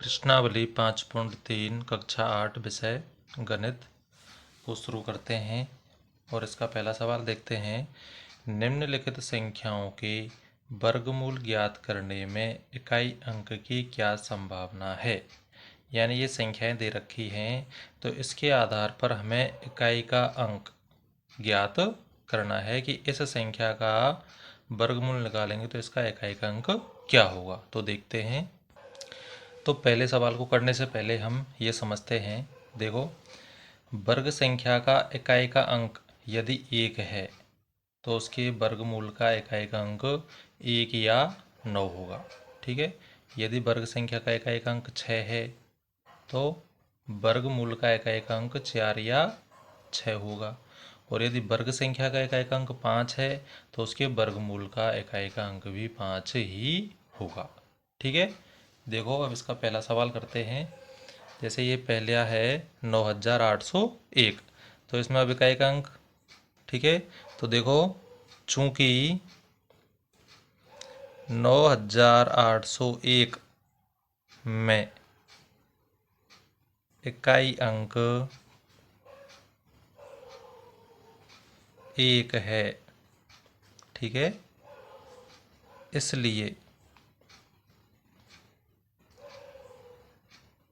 प्रश्नावली 5.3 कक्षा 8 विषय गणित को शुरू करते हैं और इसका पहला सवाल देखते हैं। निम्नलिखित संख्याओं के वर्गमूल ज्ञात करने में इकाई अंक की क्या संभावना है। यानी ये संख्याएं दे रखी हैं तो इसके आधार पर हमें इकाई का अंक ज्ञात करना है कि इस संख्या का वर्गमूल निकालेंगे तो इसका इकाई का अंक क्या होगा। तो देखते हैं। तो पहले सवाल को करने से पहले हम ये समझते हैं। देखो, वर्ग संख्या का इकाई का अंक यदि 1 है तो उसके वर्गमूल का इकाई का अंक 1 या 9 होगा। ठीक है। यदि वर्ग संख्या का इकाई का अंक 6 है तो वर्गमूल का इकाई का अंक 4 या 6 होगा। और यदि वर्ग संख्या का इकाई का अंक 5 है तो उसके वर्गमूल का इकाई का अंक भी 5 ही होगा। ठीक है। देखो, अब इसका पहला सवाल करते हैं। जैसे ये पहला है 9801, तो इसमें अब इकाई का अंक, ठीक है। तो देखो, चूंकि 9801 में इकाई अंक 1 है, ठीक है, इसलिए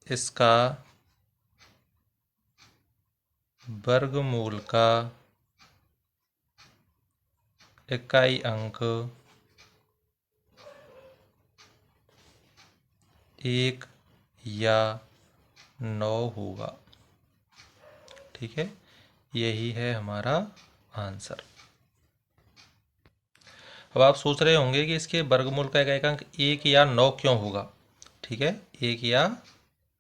इसका वर्गमूल का इकाई अंक 1 या 9 होगा। ठीक है, यही है हमारा आंसर। अब आप सोच रहे होंगे कि इसके वर्गमूल का इकाई अंक 1 या 9 क्यों होगा। ठीक है, 1 या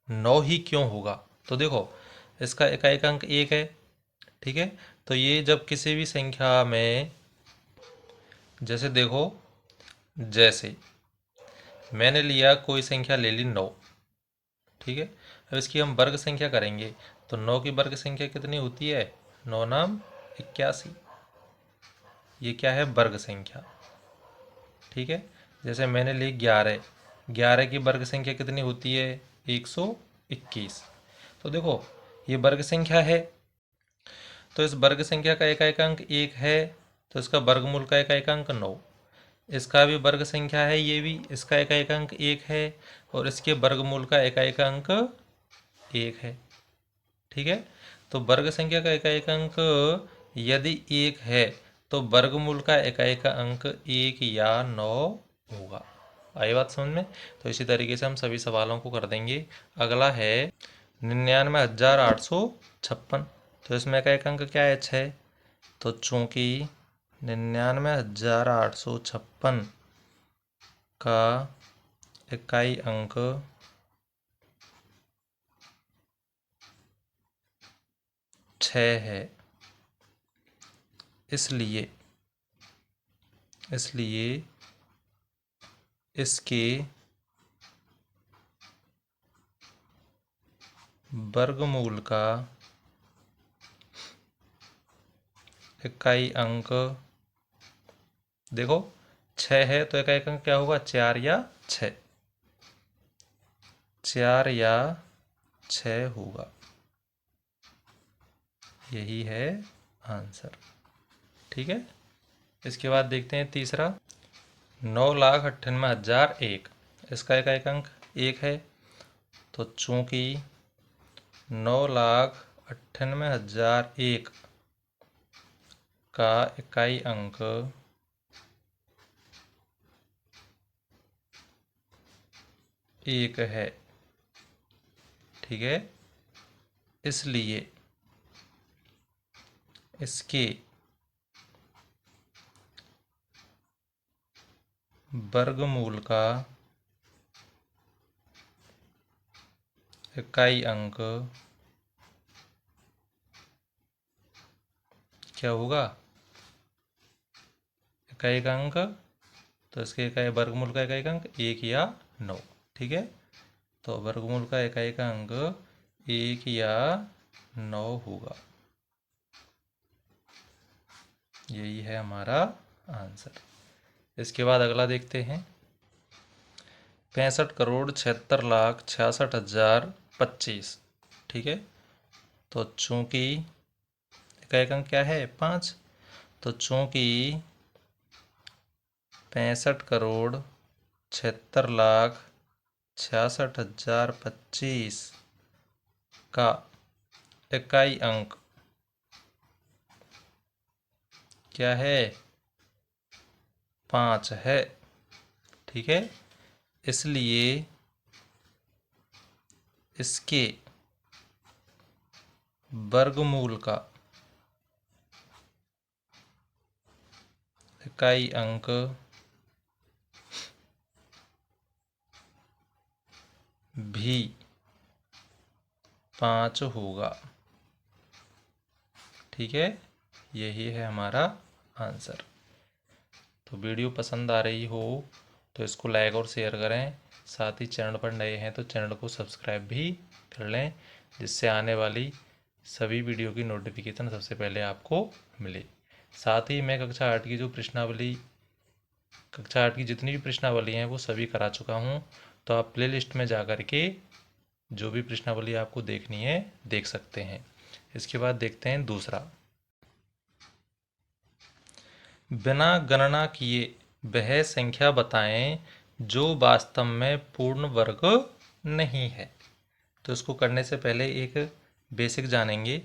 9 ही क्यों होगा। तो देखो, इसका इकाई अंक 1 है। ठीक है, तो ये जब किसी भी संख्या में, जैसे देखो, जैसे मैंने लिया कोई संख्या ले ली 9। ठीक है, अब इसकी हम वर्ग संख्या करेंगे तो 9 की वर्ग संख्या कितनी होती है, 9 नाम 81। ये क्या है, वर्ग संख्या। ठीक है, जैसे मैंने ली 11, 11 की वर्ग संख्या कितनी होती है, 121। तो देखो, ये वर्ग संख्या है तो इस वर्ग संख्या का इकाई अंक 1 है तो इसका वर्गमूल का इकाई अंक 9। इसका भी वर्ग संख्या है, ये भी, इसका इकाई अंक 1 है और इसके वर्गमूल का इकाई अंक 1 है। ठीक है, तो वर्ग संख्या का इकाई अंक यदि 1 है तो वर्गमूल का इकाई का अंक 1 या 9 होगा। आई बात समझ में। तो इसी तरीके से हम सभी सवालों को कर देंगे। अगला है 99,856, तो इसमें इकाई का अंक क्या है, 6। तो चूंकि 99,856 का इकाई अंक 6 है, इसलिए इसके वर्गमूल का इकाई अंक, देखो 6 है तो इकाई अंक क्या होगा, 4 या 6, 4 या 6 होगा। यही है आंसर। ठीक है, इसके बाद देखते हैं तीसरा 9,98,001, इसका इकाई अंक 1 है। तो चूंकि 9,98,001 का इकाई अंक 1 है, ठीक है, इसलिए इसके वर्गमूल का इकाई अंक क्या होगा, इकाई का अंक, तो इसके इकाई वर्गमूल का इकाई का अंक 1 या 9। ठीक है, तो वर्गमूल का इकाई का अंक 1 या 9 होगा। यही है हमारा आंसर। इसके बाद अगला देखते हैं 65,76,66,25। ठीक है, तो चूंकि इकाई अंक क्या है 5, तो चूंकि 65,76,66,25 का इकाई अंक क्या है 5 है। ठीक है, इसलिए इसके वर्गमूल का इकाई अंक भी 5 होगा। ठीक है, यही है हमारा आंसर। तो वीडियो पसंद आ रही हो तो इसको लाइक और शेयर करें, साथ ही चैनल पर नए हैं तो चैनल को सब्सक्राइब भी कर लें, जिससे आने वाली सभी वीडियो की नोटिफिकेशन सबसे पहले आपको मिले। साथ ही मैं कक्षा 8 की कक्षा 8 की जितनी भी प्रश्नावली हैं वो सभी करा चुका हूँ, तो आप प्ले लिस्ट में जा कर के जो भी प्रश्नावली आपको देखनी है देख सकते हैं। इसके बाद देखते हैं दूसरा। बिना गणना किए वह संख्या बताएं जो वास्तव में पूर्ण वर्ग नहीं है। तो इसको करने से पहले एक बेसिक जानेंगे।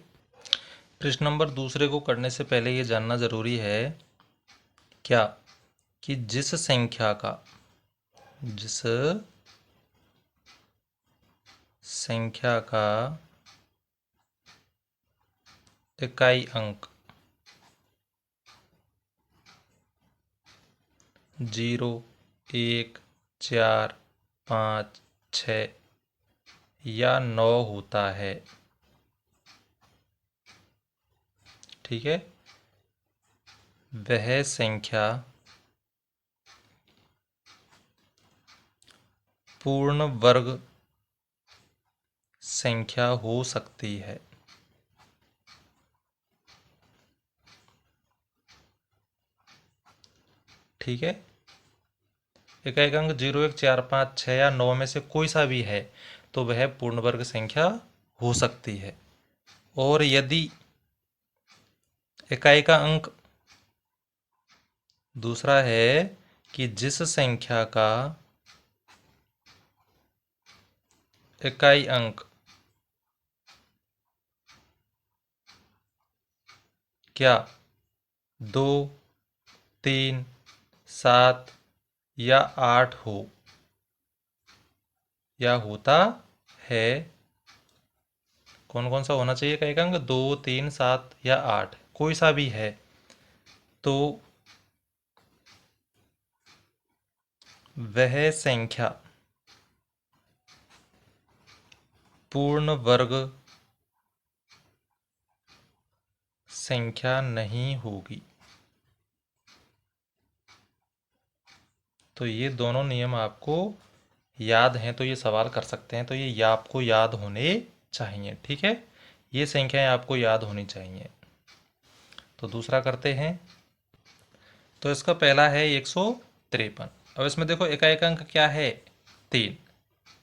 प्रश्न नंबर दूसरे को करने से पहले ये जानना ज़रूरी है क्या कि जिस संख्या का इकाई अंक 0, 1, 4, 5, 6 या 9 होता है। ठीक है, वह संख्या पूर्ण वर्ग संख्या हो सकती है। ठीक है, इकाई अंक 0, 1, 4, 5, 6 या 9 में से कोई सा भी है तो वह पूर्ण वर्ग संख्या हो सकती है। और यदि इकाई का अंक दूसरा है कि जिस संख्या का इकाई अंक क्या 2, 3, 7 या 8 हो या होता है। कौन कौन सा होना चाहिए इकाई अंक? 2, 3, 7 या 8, कोई सा भी है तो वह संख्या पूर्ण वर्ग संख्या नहीं होगी। तो ये दोनों नियम आपको याद हैं तो ये सवाल कर सकते हैं, तो ये आपको याद होने चाहिए। ठीक है, ये संख्याएं आपको याद होनी चाहिए। तो दूसरा करते हैं। तो इसका पहला है 153। अब इसमें देखो इकाई अंक क्या है 3,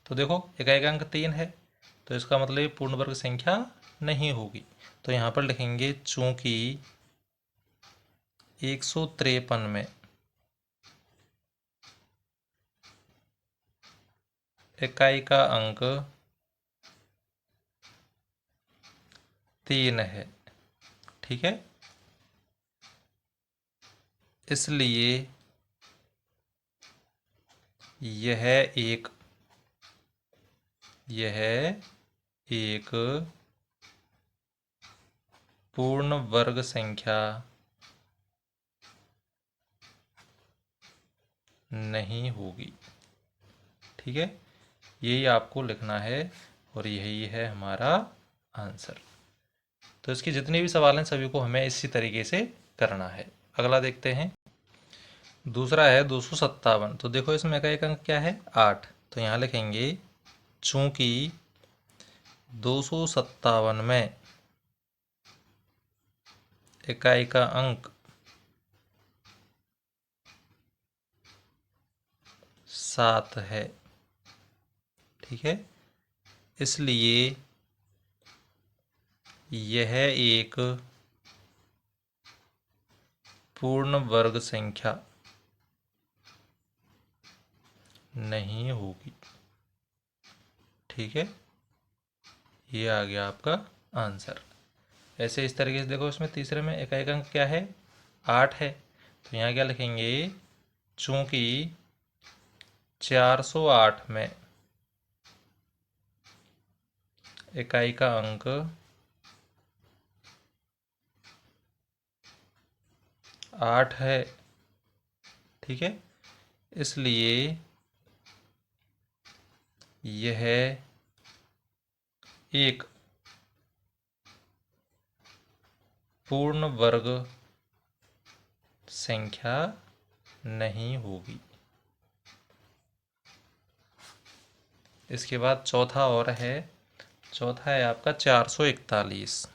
तो देखो इकाई अंक 3 है तो इसका मतलब ये पूर्ण वर्ग संख्या नहीं होगी। तो यहाँ पर लिखेंगे चूंकि 153 में इकाई का अंक 3 है। ठीक है, इसलिए यह एक पूर्ण वर्ग संख्या नहीं होगी। ठीक है, यही आपको लिखना है और यही है हमारा आंसर। तो इसकी जितने भी सवाल हैं सभी को हमें इसी तरीके से करना है। अगला देखते हैं। दूसरा है 257। तो देखो इसमें का एक अंक क्या है 8, तो यहाँ लिखेंगे चूंकि 257 में इकाई का अंक 7 है। ठीक है, इसलिए यह एक पूर्ण वर्ग संख्या नहीं होगी। ठीक है, ये आ गया आपका आंसर। ऐसे इस तरीके से देखो, इसमें तीसरे में इकाई अंक क्या है, 8 है, तो यहाँ क्या लिखेंगे, चूंकि 408 में इकाई का अंक 8 है, ठीक है, इसलिए यह एक पूर्ण वर्ग संख्या नहीं होगी। इसके बाद चौथा और है, चौथा है आपका 441।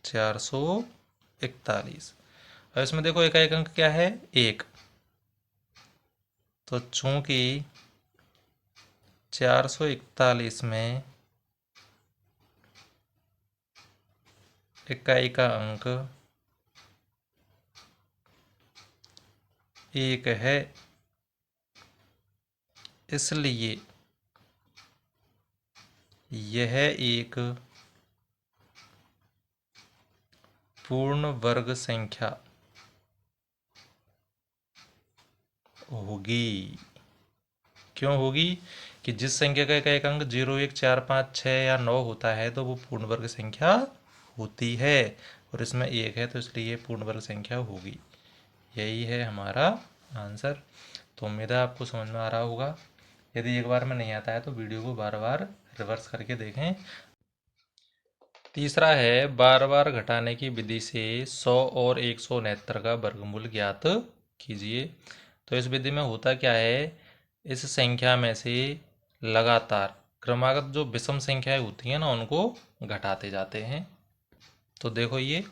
441, और इसमें देखो इकाई अंक क्या है, 1, तो चूंकि 441 में इकाई का अंक 1 है, इसलिए यह एक पूर्ण वर्ग संख्या होगी। क्यों होगी, कि जिस संख्या का इकाई अंक 0, 1, 4, 5, 6 या 9 होता है तो वो पूर्ण वर्ग संख्या होती है, और इसमें 1 है तो इसलिए ये पूर्ण वर्ग संख्या होगी। यही है हमारा आंसर। तो उम्मीद है आपको समझ में आ रहा होगा। यदि एक बार में नहीं आता है तो वीडियो को बार बार रिवर्स करके देखें। तीसरा है, बार बार घटाने की विधि से 100 और 169 का वर्गमूल ज्ञात कीजिए। तो इस विधि में होता क्या है, इस संख्या में से लगातार क्रमागत जो विषम संख्याएं होती हैं ना, उनको घटाते जाते हैं। तो देखो ये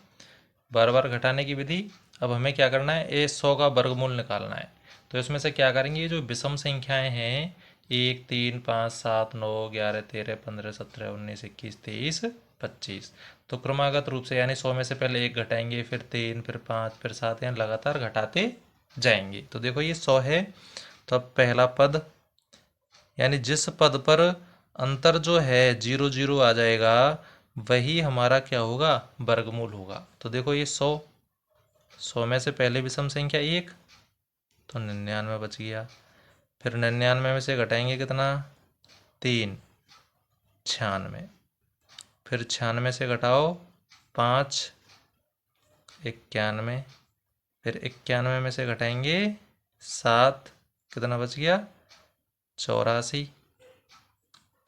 बार बार घटाने की विधि। अब हमें क्या करना है, 100 का वर्गमूल निकालना है। तो इसमें से क्या करेंगे, ये जो विषम संख्याएं हैं, 1, 3, 5, 7, 9, 11, 13, 15, 17, 19, 21, 23, 25, तो क्रमागत रूप से, यानी 100 में से पहले 1 घटाएंगे, फिर 3, फिर 5, फिर 7, यानी लगातार घटाते जाएंगे। तो देखो ये 100 है, तो अब पहला पद, यानी जिस पद पर अंतर जो है 0, 0 आ जाएगा, वही हमारा क्या होगा, वर्गमूल होगा। तो देखो ये 100 में से पहले विषम संख्या 1, तो 99 बच गया। फिर 99 में से घटाएंगे कितना, 3, 96, फिर 96 से घटाओ 5, 91, फिर 91 में से घटाएंगे 7, कितना बच गया, 84,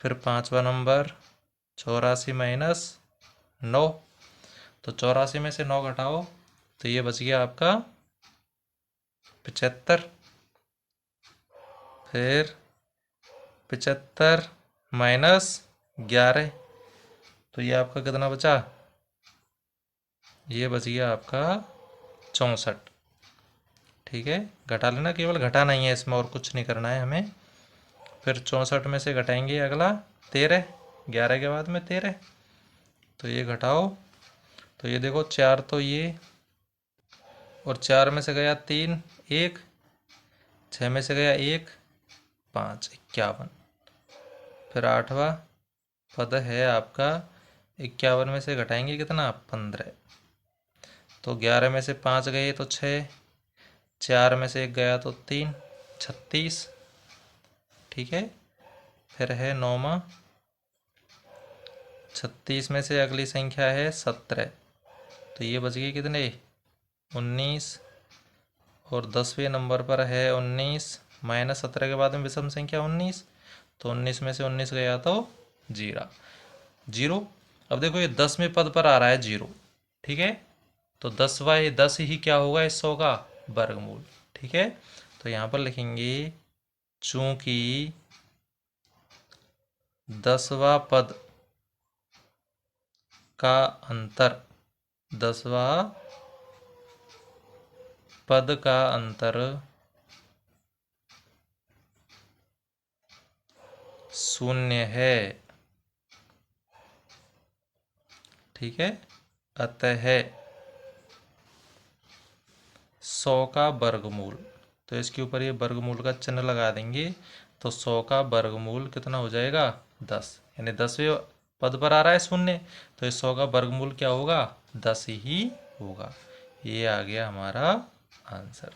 फिर 5वां नंबर 84 माइनस 9, तो 84 में से 9 घटाओ तो ये बच गया आपका 75, फिर 75 माइनस 11, तो ये आपका कितना बचा, ये बच गया आपका 64। ठीक है, घटा लेना, केवल घटाना ही है इसमें, और कुछ नहीं करना है हमें। फिर 64 में से घटाएंगे अगला 13, 11 के बाद में 13, तो ये घटाओ, तो ये देखो 4 तो ये, और 4 में से गया 3, 1, 6 में से गया 1, 5, 51, फिर 8वां पद है आपका 51 में से घटाएंगे कितना, 15, तो 11 में से 5 गए तो 6, 4 में से 1 गया तो 3, 36। ठीक है, फिर है 9वां, 36 में से अगली संख्या है 17, तो ये बच गई कितने, 19, और 10वें नंबर पर है 19 माइनस 17 के बाद में विषम संख्या 19, तो 19 में से 19 गया तो 0। अब देखो ये 10वें पद पर आ रहा है 0, ठीक है, तो 10 ही क्या होगा इस 100 का वर्गमूल। ठीक है, तो यहाँ पर लिखेंगे, चूंकि 10वां पद का अंतर, 10वां पद का अंतर शून्य है। ठीक है, अतः 100 का वर्गमूल, तो इसके ऊपर ये वर्गमूल का चिन्ह लगा देंगे, तो 100 का वर्गमूल कितना हो जाएगा? 10, यानी 10वें पद पर आ रहा है शून्य, तो इस 100 का वर्गमूल क्या होगा? 10 ही होगा। ये आ गया हमारा आंसर।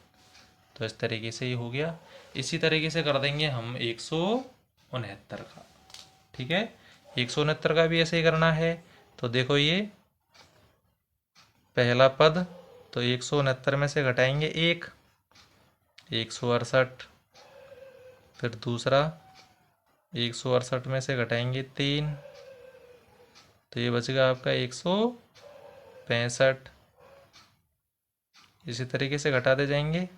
तो इस तरीके से ये हो गया। इसी तरीके से कर देंगे हम 169 का। ठीक है, 169 का भी ऐसे ही करना है। तो देखो ये पहला पद, तो 169 में से घटाएंगे 1, 168। फिर दूसरा 168 में से घटाएंगे 3, तो ये बचेगा आपका 165। इसी तरीके से घटाते जाएंगे,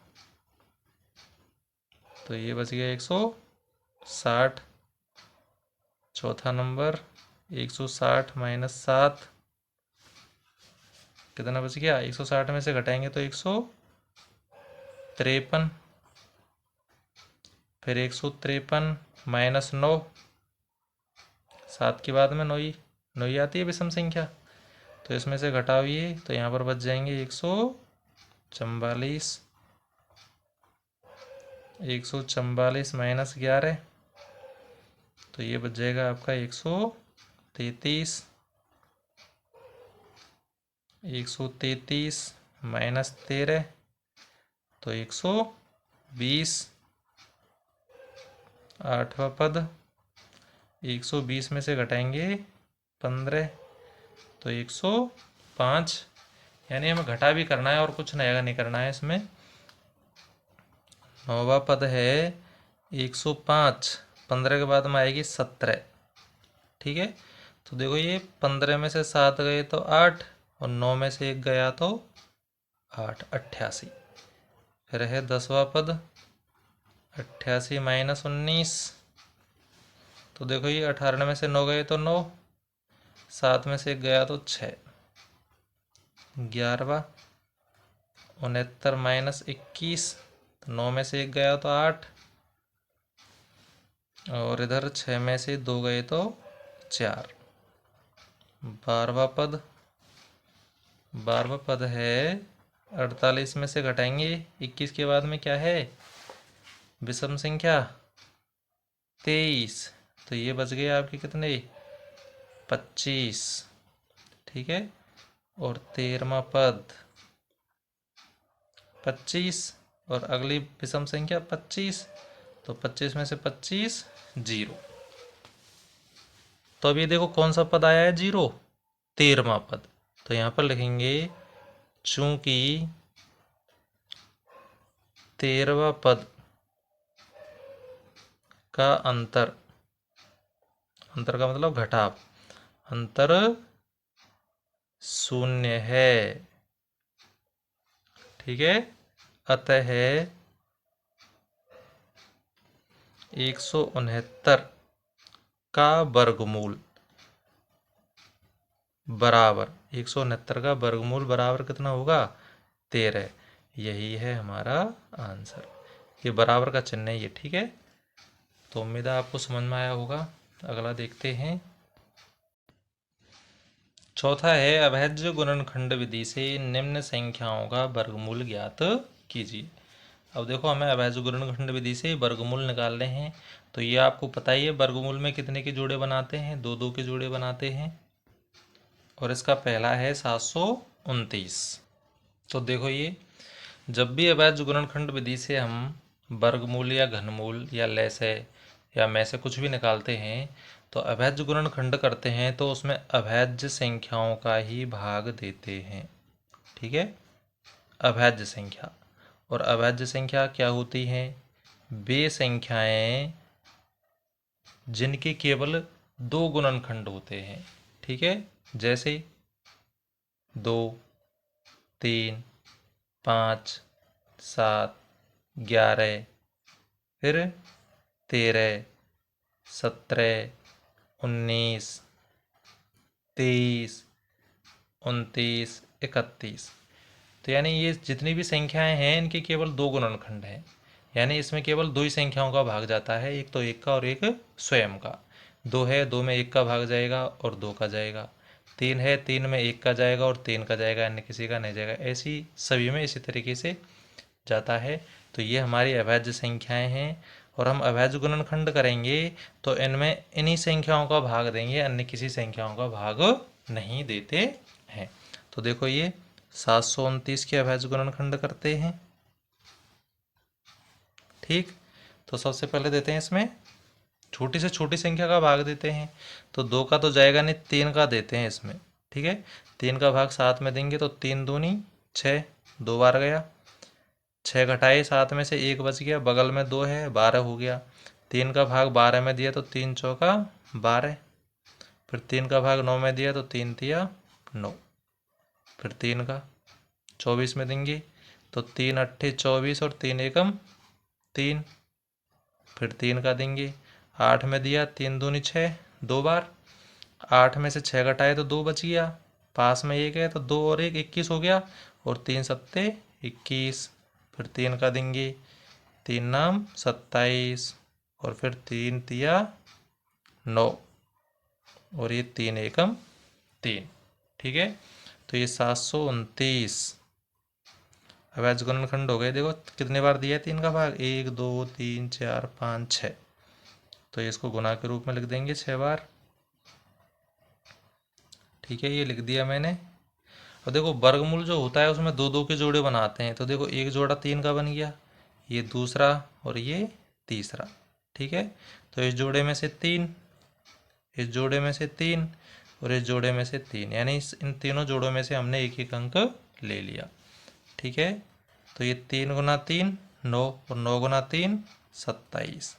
तो ये बच गया 160। चौथा नंबर 160 माइनस 7, कितना बच गया? 160 में से घटाएंगे तो 153। फिर 153 माइनस 9, 7 के बाद में 9 ही आती है विषम संख्या, तो इसमें से घटाओ ये, तो यहाँ पर बच जाएंगे 144। 144 माइनस 11, तो ये बच जाएगा आपका 133। 133 माइनस 13, तो 120। आठवां पद 120 में से घटाएंगे 15, तो 105। यानी हमें घटा भी करना है और कुछ नया नहीं करना है इसमें। नौवां पद है 105, 15 के बाद में आएगी 17। ठीक है, तो देखो ये 15 में से 7 गए तो 8, और 9 में से 1 गया तो 8, 88। फिर है 10वां पद 88 माइनस 19, तो देखो ये 18 में से 9 गए तो 9, 7 में से 1 गया तो 6। 11वां 69 माइनस 21, तो 9 में से 1 गया तो 8, और इधर 6 में से 2 गए तो 4। 12वां पद है 48 में से घटाएंगे 21 के बाद में क्या है? विषम संख्या 23, तो ये बच गए आपके कितने? 25। ठीक है, और 13वां पद 25, और अगली विषम संख्या 25, तो 25 में से 25 0। तो अभी देखो कौन सा पद आया है 0? 13वां पद। तो यहाँ पर लिखेंगे चूंकि 13वां पद का अंतर का मतलब घटाव, अंतर शून्य है। ठीक है, अतः 169 का वर्गमूल बराबर, 169 का वर्गमूल बराबर कितना होगा? 13। यही है हमारा आंसर। ये बराबर का चिन्ह है ये। ठीक है, तो उम्मीद है आपको समझ में आया होगा। अगला देखते हैं। चौथा है अभेद्य गुणनखंड विधि से निम्न संख्याओं का वर्गमूल ज्ञात कीजिए। अब देखो हमें अभेद्य गुणनखंड विधि से वर्गमूल निकालने हैं। तो ये आपको पता ही है वर्गमूल में कितने के जोड़े बनाते हैं? 2 2 के जोड़े बनाते हैं। और इसका पहला है 729। तो देखो ये जब भी अभेद्य गुणनखंड विधि से हम वर्गमूल या घनमूल या लैसे या में से कुछ भी निकालते हैं, तो अभेद्य गुणनखंड करते हैं तो उसमें अभेद्य संख्याओं का ही भाग देते हैं। ठीक है, अभेद्य संख्या। और अभेद्य संख्या क्या होती हैं? वे संख्याएं जिनके केवल 2 गुणनखंड होते हैं। ठीक है, जैसे 2, 3, 5, 7, 11, फिर 13, 17, 19, 23, 29, 31। तो यानी ये जितनी भी संख्याएं हैं इनके केवल 2 गुणनखंड हैं। यानी इसमें केवल दो ही संख्याओं का भाग जाता है, एक तो एक का और एक स्वयं का। दो है, दो में एक का भाग जाएगा और दो का जाएगा। तीन है, तीन में एक का जाएगा और तीन का जाएगा, अन्य किसी का नहीं जाएगा। ऐसी सभी में इसी तरीके से जाता है। तो ये हमारी अभाज्य संख्याएं हैं। और हम अभाज्य गुणनखंड करेंगे तो इनमें इन्हीं संख्याओं का भाग देंगे, अन्य किसी संख्याओं का भाग नहीं देते हैं। तो देखो ये 729 के अभाज्य गुणनखंड करते हैं। ठीक, तो सबसे पहले देते हैं इसमें छोटी से छोटी संख्या का भाग देते हैं। तो दो का तो जाएगा नहीं, तीन का देते हैं इसमें। ठीक है, तीन का भाग सात में देंगे तो तीन दूनी छः, दो बार गया। छः घटाए सात में से एक बच गया, बगल में दो है, 12 हो गया। तीन का भाग 12 में दिया तो तीन चौका 12। फिर तीन का भाग 9 में दिया तो तीन तिया 9। फिर तीन का 24 में देंगे तो तीन अट्ठे 24 और तीन एकम 3। फिर तीन का देंगे, 8 में दिया, तीन दूनी 6, दो बार। 8 में से 6 घटाए तो 2 बच गया, पास में एक है तो 2 और 1 21 हो गया, और तीन सत्ते 21। फिर तीन का देंगे, तीन नाम 27, और फिर तीन तिया 9, और ये तीन एकम 3। ठीक है, तो ये 729 अभाज्य गुणनखंड हो गए। देखो कितने बार दिया है तीन का भाग, 1 2 3 4 5 6। तो ये इसको गुणा के रूप में लिख देंगे 6 बार। ठीक है, ये लिख दिया मैंने। और देखो वर्गमूल जो होता है उसमें दो दो के जोड़े बनाते हैं। तो देखो एक जोड़ा तीन का बन गया, ये दूसरा और ये तीसरा। ठीक है, तो इस जोड़े में से तीन, इस जोड़े में से तीन, और इस जोड़े में से तीन, यानी इन तीनों जोड़ों में से हमने एक एक अंक ले लिया। ठीक है, तो ये 3 गुना 3 9, और 9 गुना 3 27।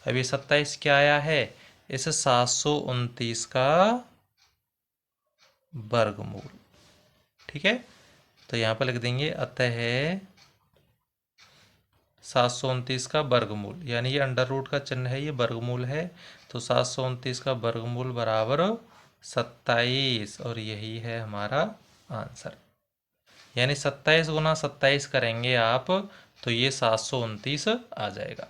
अब ये 27 क्या आया है, इस 729 का वर्गमूल। ठीक है, तो यहाँ पर लिख देंगे अतः 729 का वर्गमूल, यानी ये अंडर रूट का चिन्ह है, ये वर्गमूल है। तो 729 का वर्गमूल बराबर 27, और यही है हमारा आंसर। यानी 27 गुना 27 करेंगे आप तो ये 729 आ जाएगा।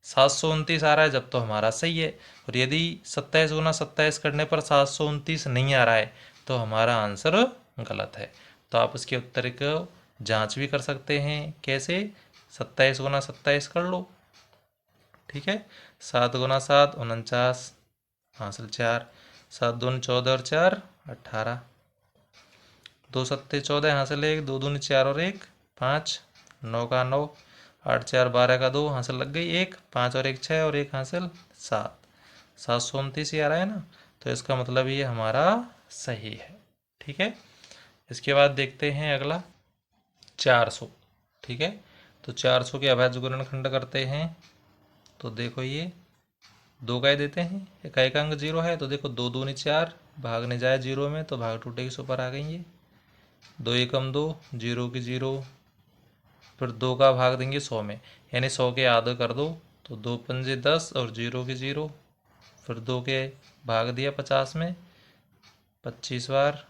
729 आ रहा है जब तो हमारा सही है, और यदि 27 गुना 27 करने पर 729 नहीं आ रहा है तो हमारा आंसर गलत है। तो आप इसके उत्तर को जांच भी कर सकते हैं। कैसे, 27 गुना 27 कर लो। ठीक है, 7 गुना 7 49, हासिल 4, 7 दूनी 14 और 4 18, दो सत्ते 14, हासिल 1, दो दूनी 4 और 1 5, 9 का 9, 8 4 12 का 2, हासिल लग गई 1, 5 और 1 6, और 1 हासिल 7। 729 ही आ रहा है ना, तो इसका मतलब ये हमारा सही है। ठीक है, इसके बाद देखते हैं अगला 400। ठीक है, तो 400 के अभाज्य गुणनखंड करते हैं। तो देखो ये दो का ही देते हैं, एक अंक जीरो है, तो देखो दो दूनी 4, भाग नहीं जाए जीरो में तो भाग टूटेगी, सौ पर आ गई ये। दो एकम दो, जीरो की जीरो। फिर दो का भाग देंगे 100 में, यानी 100 के आधे कर दो, तो दो पंजे 10 और जीरो की जीरो। फिर दो के भाग दिया 50 में, 25 बार।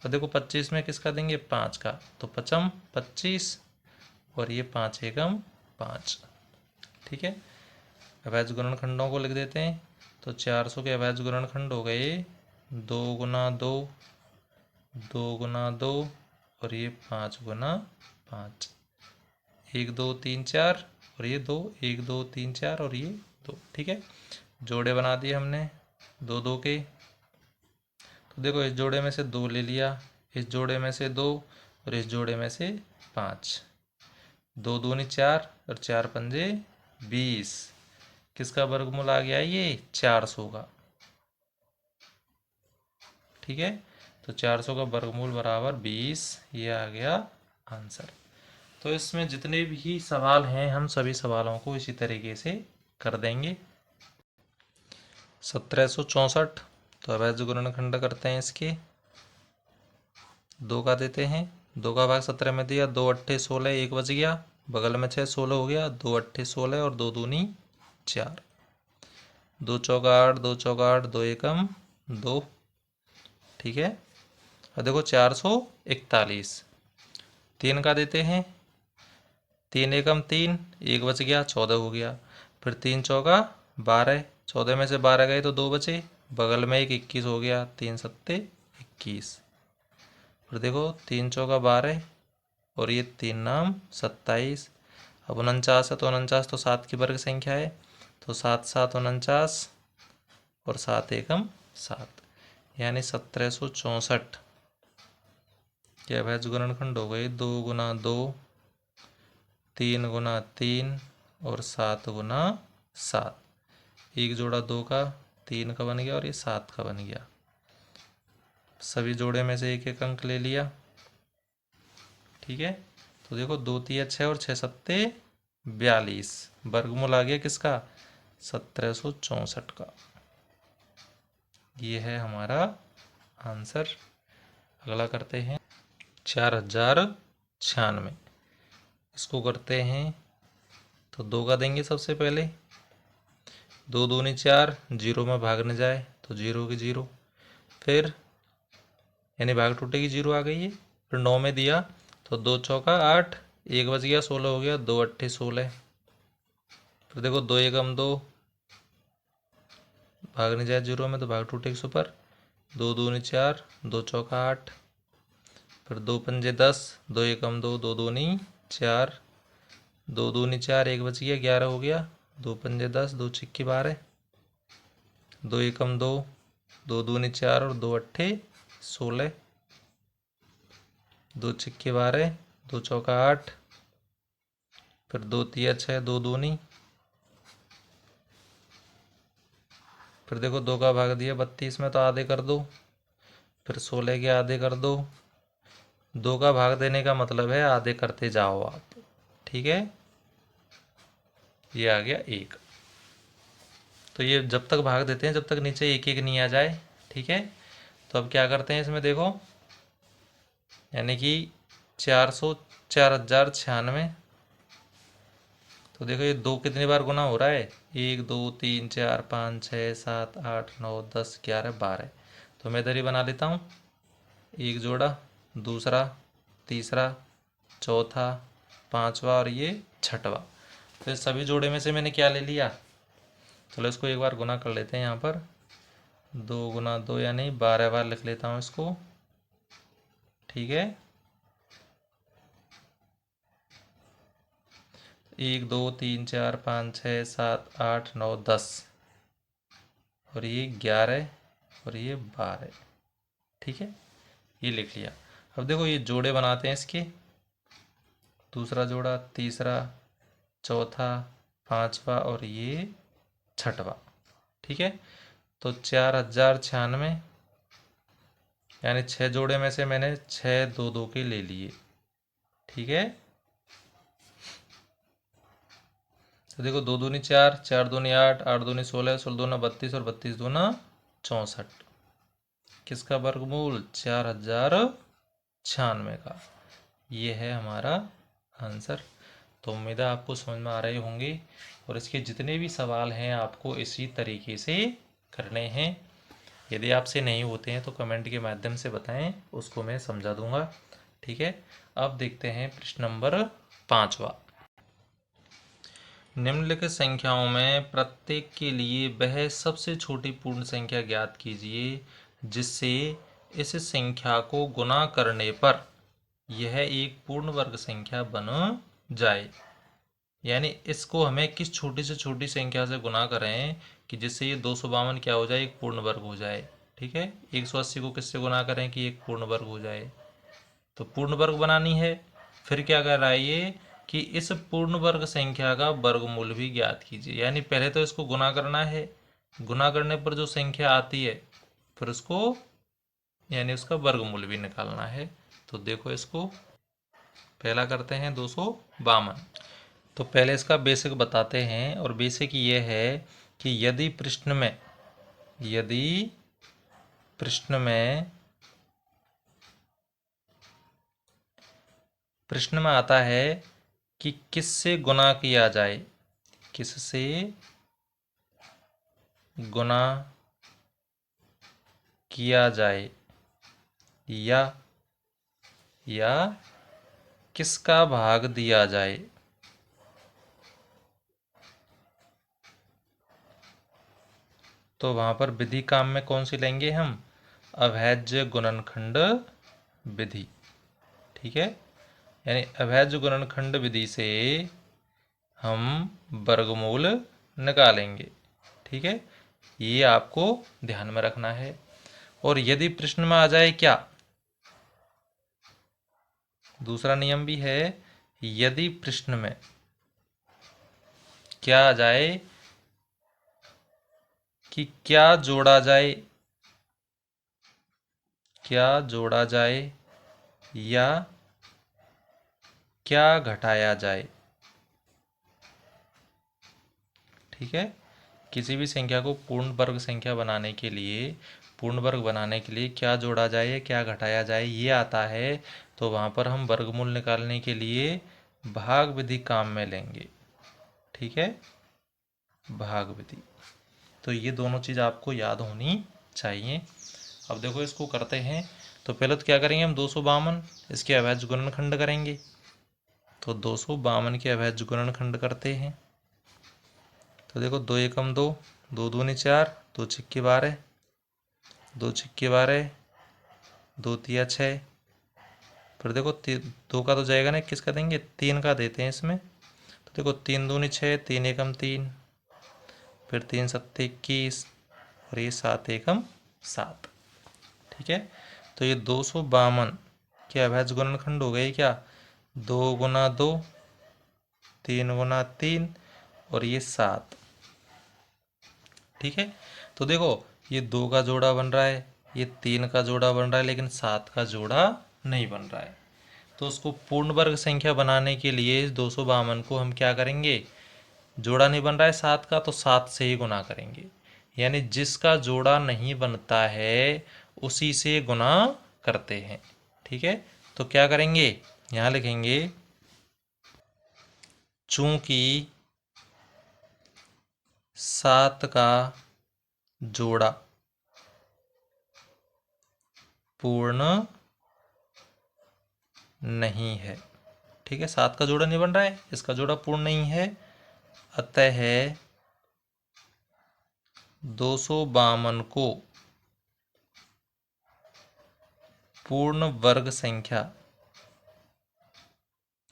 और देखो 25 में किसका देंगे, 5 का, तो पचम 25, और ये 5 एकम 5। ठीक है, अभाज्य गुणनखंडों को लिख देते हैं। तो 400 के अभाज्य गुणनखंड हो गए 2 गुना 2, 2 गुना 2, और ये 5 गुना 5, 1 2 3 4, और ये 2, 1 2 3 4, और ये 2। ठीक है, जोड़े बना दिए हमने दो दो के। तो देखो इस जोड़े में से 2 ले लिया, इस जोड़े में से 2, और इस जोड़े में से 5। 2 दूनी 4 और 4 पंजे 20। किसका वर्गमूल आ गया ये, 400 का। ठीक है, तो 400 का वर्गमूल बराबर 20, ये आ गया आंसर। तो इसमें जितने भी सवाल हैं हम सभी सवालों को इसी तरीके से कर देंगे। 1764, तो अभाज्य गुणनखंड करते हैं इसके। दो का देते हैं, दो का भाग 17 में दिया, 2 अट्ठे 16, एक बच गया, बगल में 6, 16 हो गया, 2 अट्ठे 16, और 2 दूनी 4, 2 चौका 8, 2 चौका 8, 2 एकम 2। ठीक है, और देखो 441, तीन का देते हैं, 3 एकम 3, एक बच गया 14 हो गया। फिर 3 चौका 12, 14 में से 12 गए तो 2 बचे, बगल में एक 21 हो गया, 3 सत्ते 21। फिर देखो 3 चौका 12 और ये 3 नाम 27। अब 49 है तो 49 तो 7 की वर्ग संख्या है, तो 7 7 49 और 7 एकम 7, यानी 1764 के अभेद गुणनखंड हो गए 2 गुना 2, 3 गुना 3 और 7 गुना 7। एक जोड़ा 2 का, 3 का बन गया और ये 7 का बन गया। सभी जोड़े में से एक एक अंक ले लिया। ठीक है, तो देखो 2 3 6 और 6 सत्ते 42, वर्गमूल आ गया किसका? 1764 का। ये है हमारा आंसर। अगला करते हैं 4096। इसको करते हैं तो 2 का देंगे सबसे पहले, 2 दूनी 4, जीरो में भाग न जाए तो जीरो की जीरो, फिर यानी भाग टूटेगी, जीरो आ गई है। फिर 9 में दिया तो 2 चौका 8, एक बच गया 16 हो गया, 2 अट्ठे 16। फिर देखो 2 एकम 2, भाग नहीं जाए जीरो में तो भाग टूटेगी सुपर, 2 दूनी 4, 2 चौका 8, फिर 2 पंजे 10, 2 एकम 2, 2 दूनी 4, 2 दूनी 4, एक बच गया 11 हो गया, 2 पंजे 10, 2 छिक्की 12, 2 एकम 2, 2 दूनी 4 और 2 अट्ठे 16, 2 छिक्के 12, 2 चौका 8, फिर 2 तिया 6, 2 दूनी, फिर देखो 2 का भाग दिया 32 में तो आधे कर दो, फिर 16 के आधे कर दो। 2 का भाग देने का मतलब है आधे करते जाओ आप। ठीक है, ये आ गया 1। तो ये जब तक भाग देते हैं जब तक नीचे एक एक नहीं आ जाए। ठीक है, तो अब क्या करते हैं इसमें देखो, यानी कि 4096। तो देखो ये 2 कितनी बार गुना हो रहा है, 1 2 3 4 5 6 7 8 9 10 11 12। तो मैं इधर ही बना लेता हूँ, एक जोड़ा, दूसरा, तीसरा, चौथा, पांचवा और ये छठवा। तो सभी जोड़े में से मैंने क्या ले लिया, चलो इसको एक बार गुना कर लेते हैं। यहाँ पर 2 गुना 2 यानी 12 बार लिख लेता हूँ इसको। ठीक है, 1 2 3 4 5 6 7 8 9 10 और ये 11 और ये 12। ठीक है, ये लिख लिया। अब देखो ये जोड़े बनाते हैं इसके, दूसरा जोड़ा, तीसरा, चौथा, पांचवा और ये छठवा। ठीक है, तो 4096 यानी 6 जोड़े में से मैंने 6 दो दो के ले लिए। ठीक है, तो देखो 2 दूनी 4, 4 दूनी 8, 8 दूनी 16, 16 दूना 32 और 32 दूना 64। किसका वर्गमूल? 4096 का। ये है हमारा आंसर। तो उम्मीद है आपको समझ में आ रहे होंगे, और इसके जितने भी सवाल हैं आपको इसी तरीके से करने हैं। यदि आपसे नहीं होते हैं तो कमेंट के माध्यम से बताएं, उसको मैं समझा दूंगा। ठीक है, अब देखते हैं प्रश्न नंबर 5वां। निम्नलिखित संख्याओं में प्रत्येक के लिए वह सबसे छोटी पूर्ण संख्या ज्ञात कीजिए जिससे इस संख्या को गुणा करने पर यह एक पूर्ण वर्ग संख्या बन जाए। यानी इसको हमें किस छोटी से छोटी संख्या से गुणा करें कि जिससे ये 252 क्या हो जाए, एक पूर्ण वर्ग हो जाए। ठीक है, 180 को किससे गुणा करें कि एक पूर्ण वर्ग हो जाए। तो पूर्ण वर्ग बनानी है, फिर क्या कर रहा है ये कि इस पूर्ण वर्ग संख्या का वर्गमूल भी ज्ञात कीजिए। यानी पहले तो इसको गुना करना है, गुना करने पर जो संख्या आती है फिर उसको यानी उसका वर्गमूल भी निकालना है। तो देखो इसको पहला करते हैं 252। तो पहले इसका बेसिक बताते हैं, और बेसिक ये है कि यदि प्रश्न में आता है कि किससे गुना किया जाए, किससे गुना किया जाए, या किसका भाग दिया जाए, तो वहाँ पर विधि काम में कौन सी लेंगे हम? अभेद्य गुणनखंड विधि। ठीक है, यानी अभेद्य गुणनखंड विधि से हम वर्गमूल निकालेंगे। ठीक है, ये आपको ध्यान में रखना है। और यदि प्रश्न में आ जाए क्या, दूसरा नियम भी है, यदि प्रश्न में क्या आ जाए कि क्या जोड़ा जाए, क्या जोड़ा जाए या क्या घटाया जाए। ठीक है, किसी भी संख्या को पूर्ण वर्ग संख्या बनाने के लिए, पूर्ण वर्ग बनाने के लिए क्या जोड़ा जाए या क्या घटाया जाए ये आता है, तो वहाँ पर हम वर्गमूल निकालने के लिए भाग विधि काम में लेंगे। ठीक है, भाग विधि। तो ये दोनों चीज़ आपको याद होनी चाहिए। अब देखो इसको करते हैं। तो पहले तो क्या करेंगे हम, 252 इसके अवैध गुणनखंड करेंगे। तो 252 के अवैध गुणनखंड करते हैं। तो देखो 2 एकम 2, 2 दूनी 4, 2 छिक्के 12, 2 छिक्के 12, 2 तिया 6। फिर देखो 2 का तो जाएगा नहीं, किसका देंगे, 3 का देते हैं इसमें। तो देखो 3 दूनी 6, 3 एकम 3, फिर 3 सत्ते 21 और ये 7 एकम 7। ठीक है, तो ये 252 के अभेद्य गुणनखंड हो गए क्या, 2 गुना 2, 3 गुना 3 और ये 7। ठीक है, तो देखो ये 2 का जोड़ा बन रहा है, ये 3 का जोड़ा बन रहा है, लेकिन 7 का जोड़ा नहीं बन रहा है। तो उसको पूर्ण वर्ग संख्या बनाने के लिए 252 को हम क्या करेंगे, जोड़ा नहीं बन रहा है 7 का, तो 7 से ही गुना करेंगे। यानी जिसका जोड़ा नहीं बनता है उसी से गुना करते हैं। ठीक है, तो क्या करेंगे, यहाँ लिखेंगे चूंकि 7 का जोड़ा पूर्ण नहीं है। ठीक है, 7 का जोड़ा नहीं बन रहा है, इसका जोड़ा पूर्ण नहीं है, अतः 252 को पूर्ण वर्ग संख्या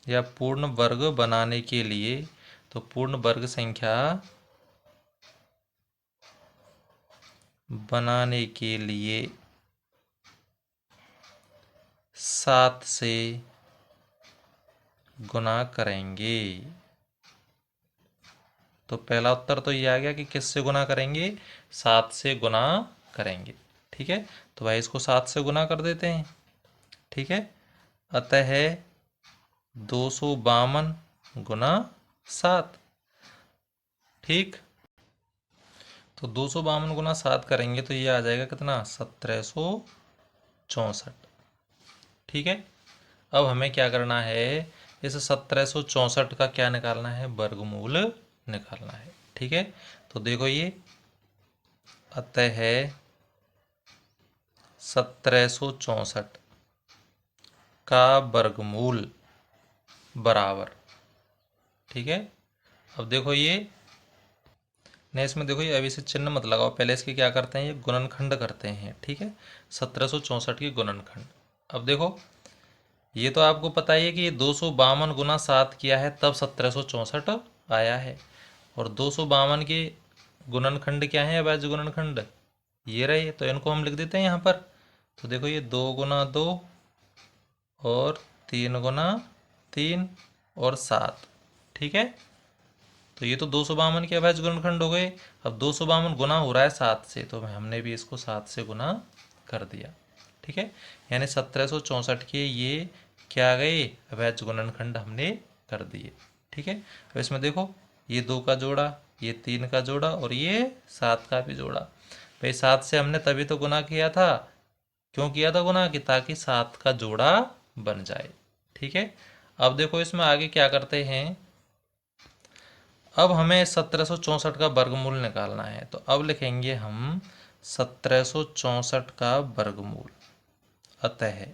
या पूर्ण वर्ग बनाने के लिए, तो पूर्ण वर्ग संख्या बनाने के लिए 7 से गुना करेंगे। तो पहला उत्तर तो ये आ गया कि किससे गुना करेंगे, 7 से गुना करेंगे। ठीक है, तो भाई इसको 7 से गुना कर देते हैं। ठीक है, अतः 252 गुना 7। ठीक, तो 252 गुना 7 करेंगे तो ये आ जाएगा कितना, 1764। ठीक है, अब हमें क्या करना है, इस 1764 का क्या निकालना है, वर्गमूल निकालना है। ठीक है, तो देखो ये अतः 1764 का वर्गमूल बराबर। ठीक है, अब देखो ये नहीं, इसमें देखो ये अभी से चिन्ह मत लगाओ, पहले इसके क्या करते हैं, ये गुणनखंड करते हैं। ठीक है, 1764 की गुणनखंड। अब देखो ये तो आपको पता ही है कि ये 252 गुना 7 किया है तब 1764 आया है। और 252 के गुणनखंड क्या है, अवैध गुणनखंड ये रहे, तो इनको हम लिख देते हैं यहाँ पर। तो देखो ये 2 गुना 2 और 3 गुना 3 और 7। ठीक है, तो ये तो 252 के अवैध गुणनखंड हो गए। अब 252 गुना हो रहा है 7 से, तो हमने भी इसको 7 से गुना कर दिया। ठीक है, यानी 1764 के ये क्या गए, अवैध गुणनखंड हमने कर दिए। ठीक है, अब इसमें देखो ये 2 का जोड़ा, ये 3 का जोड़ा और ये 7 का भी जोड़ा। भाई 7 से हमने तभी तो गुना किया था, क्यों किया था गुना, कि ताकि 7 का जोड़ा बन जाए। ठीक है, अब देखो इसमें आगे क्या करते हैं, अब हमें 1764 का वर्गमूल निकालना है। तो अब लिखेंगे हम 1764 का वर्गमूल, अतः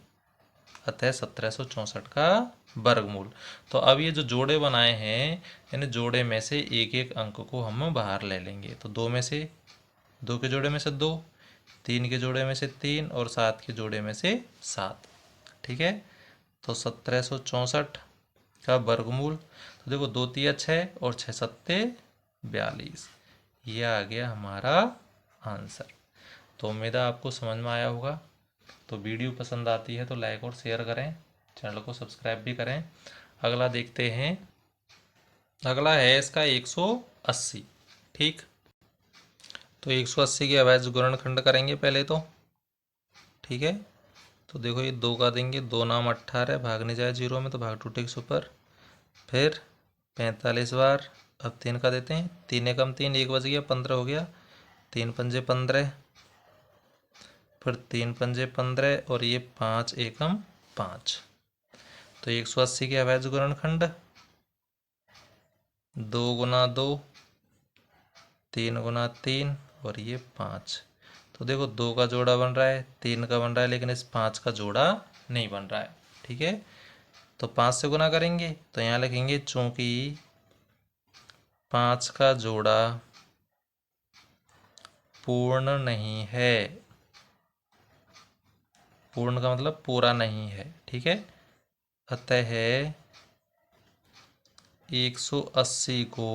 1764 का वर्गमूल। तो अब ये जो जोड़े बनाए हैं, इन जोड़े में से एक एक अंक को हम बाहर ले लेंगे। तो 2 में से 2 के जोड़े में से 2, 3 के जोड़े में से 3 और 7 के जोड़े में से 7। ठीक है, तो 1764 का वर्गमूल, तो देखो 2 तिया 6 और 6 सत्ते 42, ये आ गया हमारा आंसर। तो उम्मीद है आपको समझ में आया होगा। तो वीडियो पसंद आती है तो लाइक और शेयर करें, चैनल को सब्सक्राइब भी करें। अगला देखते हैं। अगला है इसका 180। ठीक, तो 180 के अवैध गुणनखंड करेंगे पहले तो। ठीक है, तो देखो ये 2 का देंगे, 2 नाम 18, भाग नहीं जाए 0 में तो भाग टूटे 100 पर। फिर 45 बार, अब 3 का देते हैं, 3 एकम 3, 1 बच गया, 15 हो गया, 3 पंजे 15, फिर 3 पंजे 15 और ये 5 एकम 5। तो 180 के अवैध गुणनखंड 2 गुना 2, 3 गुना 3 और ये 5। तो देखो 2 का जोड़ा बन रहा है, 3 का बन रहा है, लेकिन इस 5 का जोड़ा नहीं बन रहा है। ठीक है, तो 5 से गुना करेंगे तो यहाँ लिखेंगे चूंकि 5 का जोड़ा पूर्ण नहीं है। पूर्ण का मतलब पूरा नहीं है। ठीक है, अतः 180 को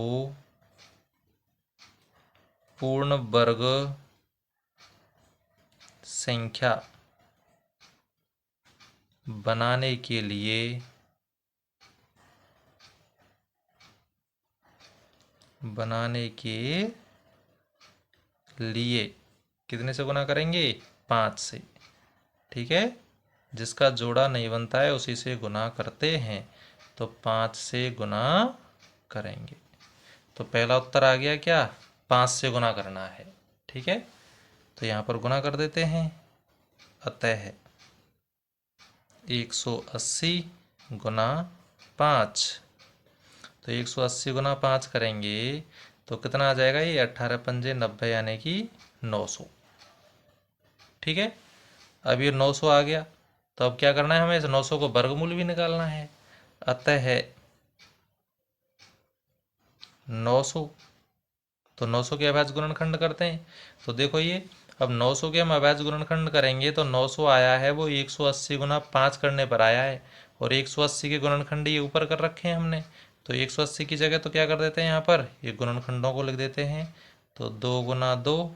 पूर्ण वर्ग संख्या बनाने के लिए कितने से गुना करेंगे? 5 से। ठीक है, जिसका जोड़ा नहीं बनता है उसी से गुना करते हैं, तो 5 से गुना करेंगे। तो पहला उत्तर आ गया क्या? 5 से गुना करना है। ठीक है, तो यहाँ पर गुना कर देते हैं। अतः 180 गुना 5, तो 180 गुना 5 करेंगे तो कितना आ जाएगा? ये 18 पंजे 90 यानी कि 900। ठीक है, अब ये 900 आ गया, तो अब क्या करना है हमें? इस 900 को वर्गमूल भी निकालना है। अतः 900, तो 900 के अभाज्य गुणनखंड करते हैं। तो देखो ये अब 900 के हम अभाज्य गुणनखंड करेंगे तो 900 आया है वो 180 गुना 5 करने पर आया है, और 180 के गुणनखंड ये ऊपर कर रखे हैं हमने। तो 180 की जगह तो क्या कर देते हैं, यहाँ पर ये गुणनखंडों को लिख देते हैं। तो 2 गुना 2,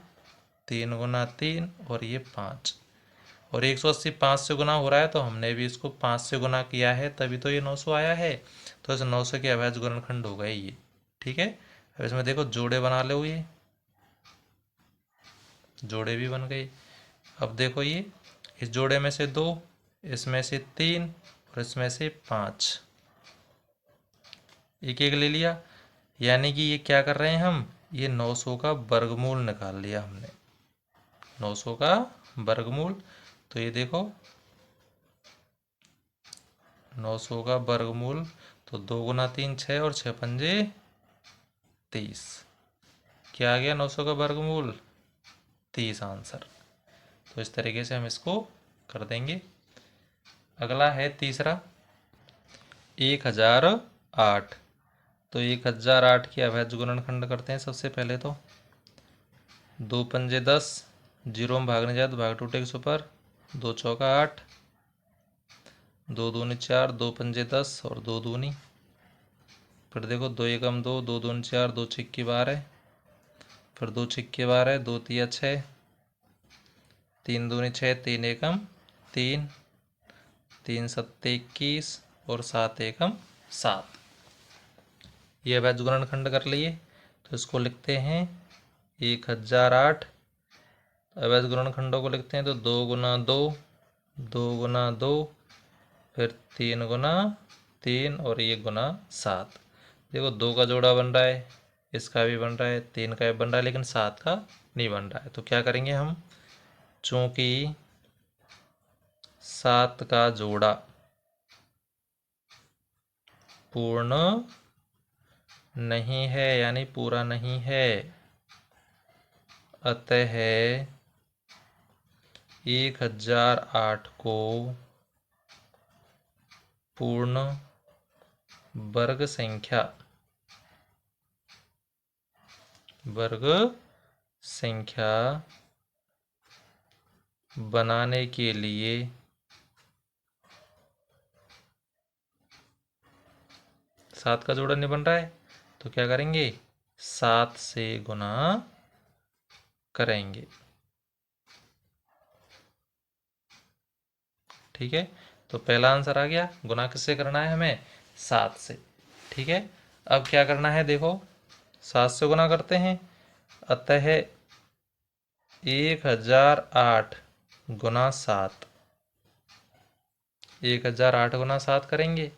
3 गुना 3 और ये 5, और 180 5 से गुना हो रहा है तो हमने भी इसको 5 से गुना किया है, तभी तो ये 900 आया है। तो इस 900 के अभाज्य गुणनखंड हो गए ये। ठीक है, अब इसमें देखो जोड़े बना लो, ये जोड़े भी बन गए। अब देखो ये इस जोड़े में से 2, इसमें से 3 और इसमें से 5, एक एक ले लिया, यानी कि ये क्या कर रहे हैं हम? ये 900 का वर्गमूल निकाल लिया हमने, 900 का वर्गमूल। तो ये देखो 900 का वर्गमूल, तो 2 गुना 3 6 और 6 पंजे 30, क्या आ गया? 900 का वर्गमूल 30 आंसर। तो इस तरीके से हम इसको कर देंगे। अगला है तीसरा 1008। तो 1008 के अभाज्य गुणनखंड करते हैं सबसे पहले तो। 2 पंजे 10, 0 में भाग नहीं जाए तो भाग टूटे 100 पर, 2 चौका 8, 2 दूनी 4, 2 पंजे 10 और 2 दूनी, फिर देखो 2 एकम 2, 2 दूनी 4, 2 छिक्की 12, फिर 2 छिक्के 12, 2 तिया 6, 3 दूनी 6, 3 एकम 3, 3 सत्ते 21 और 7 एकम 7। ये अभाज्य गुणनखंड कर लिए, तो इसको लिखते हैं 1008। अभाज्य गुणनखंडों को लिखते हैं तो 2 गुना 2, 2 गुना 2, फिर 3 गुना 3 और ये गुना 7। देखो 2 का जोड़ा बन रहा है, इसका भी बन रहा है, 3 का भी बन रहा है, लेकिन 7 का नहीं बन रहा है। तो क्या करेंगे हम? चूंकि 7 का जोड़ा पूर्ण नहीं है यानी पूरा नहीं है, अतः 1008 को पूर्ण वर्ग संख्या बनाने के लिए 7 का जोड़ा नहीं बन रहा है तो क्या करेंगे, 7 से गुना करेंगे। ठीक है, तो पहला आंसर आ गया। गुना किससे करना है हमें, 7 से। ठीक है, अब क्या करना है, देखो 7 से गुना करते हैं, अतः 1008 गुना 7, 1008 गुना 7 करेंगे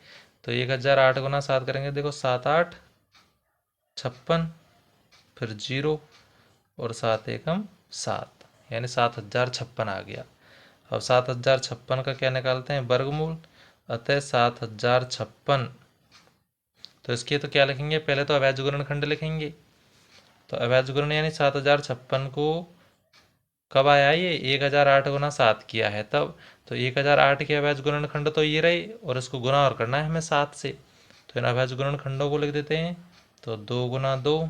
तो 1008 गुना 7 करेंगे, देखो 7 8 56, फिर 0 और 7 एकम 7, यानी 7056 आ गया। अब 7056 का क्या निकालते हैं, वर्गमूल, अतः 7056। तो इसके तो क्या लिखेंगे, पहले तो अवैध गुणनखंड लिखेंगे। तो अवैध गुणन यानी 7056 को कब आया, ये 1008 गुना 7 किया है तब। तो 1008 के अवैध गुणनखंड तो ये रहे, और इसको गुना और करना है हमें 7 से। तो इन अवैध गुणनखंडों को लिख देते हैं। तो 2 गुना 2,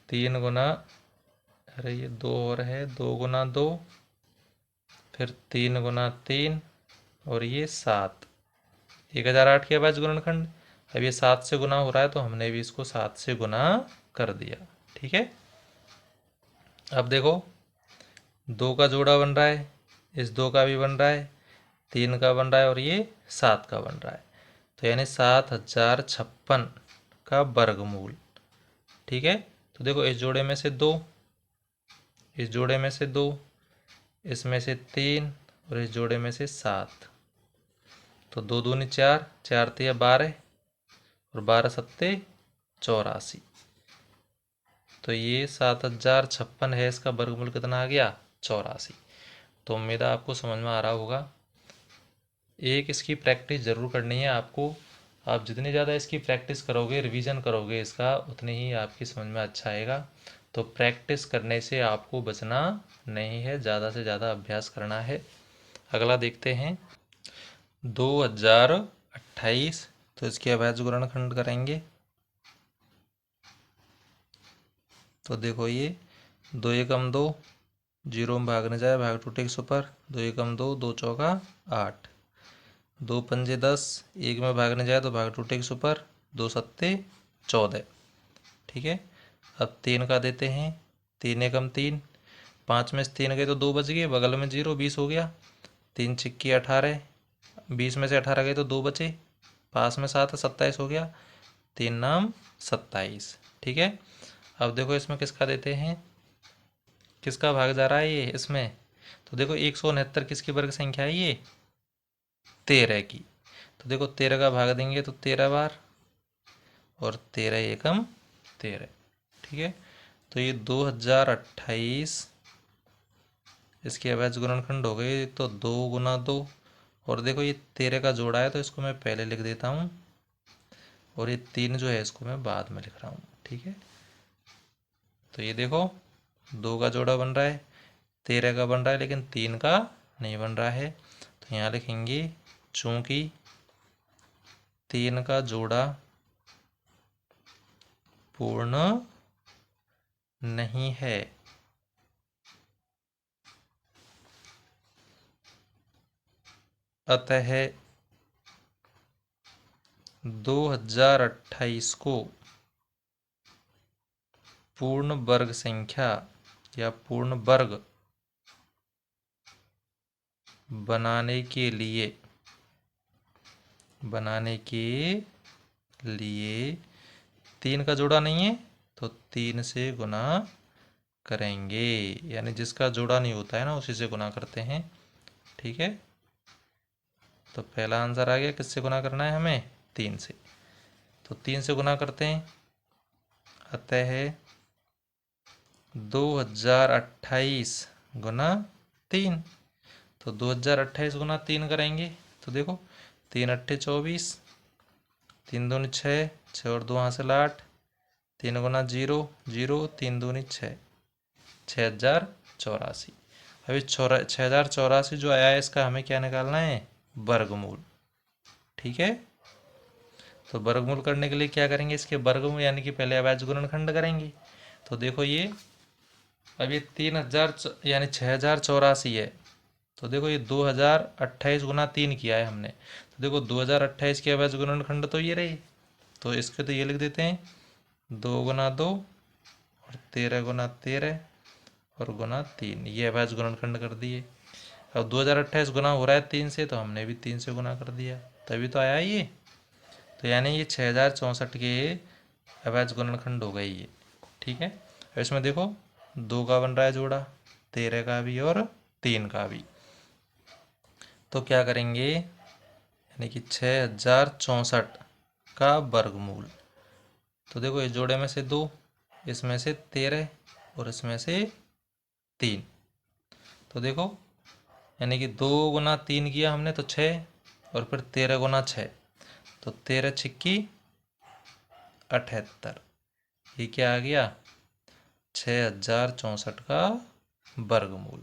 3 गुना, अरे ये 2 और है, 2 गुना 2, फिर 3 गुना 3, और ये 7। 1008 के अवैध गुणनखंड, अब ये 7 से गुना हो रहा है तो हमने भी इसको 7 से गुना कर दिया। ठीक है, अब देखो 2 का जोड़ा बन रहा है, इस 2 का भी बन रहा है, 3 का बन रहा है, और ये 7 का बन रहा है। तो यानी 7056 का वर्गमूल। ठीक है, तो देखो इस जोड़े में से 2, इस जोड़े में से 2, इसमें से 3, और इस जोड़े में से 7। तो 2 दूनी 4, 4 तिया 12, और 12 सत्ते 84। तो ये 7056 है, इसका वर्गमूल कितना आ गया, 84। तो उम्मीद है आपको समझ में आ रहा होगा। एक इसकी प्रैक्टिस ज़रूर करनी है आपको। आप जितनी ज़्यादा इसकी प्रैक्टिस करोगे, रिवीजन करोगे इसका, उतनी ही आपकी समझ में अच्छा आएगा। तो प्रैक्टिस करने से आपको बचना नहीं है, ज़्यादा से ज़्यादा अभ्यास करना है। अगला देखते हैं 2028। तो इसके अवैध गुणनखंड करेंगे। तो देखो ये 2 एकम 2, 0 में भागने जाए, भाग टूटे 100 पर, 2 एकम 2, 2 चौका 8, 2 पंजे 10, 1 में भागने जाए तो भाग टूटे 100 पर, 2 सत्ते 14। ठीक है, अब 3 का देते हैं, 3 एकम 3, 5 में से 3 गए तो 2 बच गए, बगल में 0, 20 हो गया, 3 छिक्की 18, 20 में से 18 गए तो 2 बचे, पास में 7 है, 27 हो गया, 3 नाम 27। ठीक है, अब देखो इसमें किसका देते हैं, किसका भाग जा रहा है ये इसमें। तो देखो 169 किसकी वर्ग संख्या है, ये 13 की। तो देखो 13 का भाग देंगे तो 13 बार, और 13 एकम 13। ठीक है, तो ये 2028 इसके अवैध गुणनखंड हो गए। तो 2 गुना 2, और देखो ये 13 का जोड़ा है तो इसको मैं पहले लिख देता हूँ, और ये 3 जो है इसको मैं बाद में लिख रहा हूँ। ठीक है, तो ये देखो 2 का जोड़ा बन रहा है, 13 का बन रहा है, लेकिन 3 का नहीं बन रहा है। तो यहाँ लिखेंगे चूंकि 3 का जोड़ा पूर्ण नहीं है, अतः 2028 को पूर्ण वर्ग संख्या या पूर्ण वर्ग बनाने के लिए 3 का जोड़ा नहीं है तो 3 से गुना करेंगे, यानी जिसका जोड़ा नहीं होता है ना उसी से गुना करते हैं। ठीक है, तो पहला आंसर आ गया, किससे गुना करना है हमें, 3 से। तो 3 से गुना करते हैं, अतः 2028 गुना 3। तो 2028 गुना 3 करेंगे तो देखो 3 अट्ठे 24, 3 दूनी 6, 6 और 2 हासिल 8, 3 गुना 0 0, 3 दूनी 6, 6084। अभी 6084 जो आया है इसका हमें क्या निकालना है, वर्गमूल। ठीक है, तो वर्गमूल करने के लिए क्या करेंगे, इसके वर्गमूल यानी कि पहले अवैध गुणनखंड करेंगे। तो देखो ये अब ये 3000 यानी 6084 है। तो देखो ये 2028 गुना 3 किया है हमने, तो देखो 2028 के अवैध गुणनखंड तो ये रही। तो इसके तो ये लिख देते हैं 2 गुना 2 और 13 गुना 13 और गुना 3, ये अवैध गुणनखंड कर दिए। अब 2028 गुना हो रहा है 3 से, तो हमने भी 3 से गुना कर दिया, तभी तो आया ये। तो यानी ये 6064 के अवैध गुणनखंड हो गए ये। ठीक है, अब इसमें देखो 2 का बन रहा है जोड़ा, 13 का भी और 3 का भी। तो क्या करेंगे, यानी कि 6064 का वर्गमूल। तो देखो इस जोड़े में से 2, इसमें से 13 और इसमें से 3। तो देखो यानी कि 2 गुना 3 किया हमने तो 6, और फिर 13 गुना 6, तो 13 छिक्की 78। ये क्या आ गया, 6064 का वर्गमूल।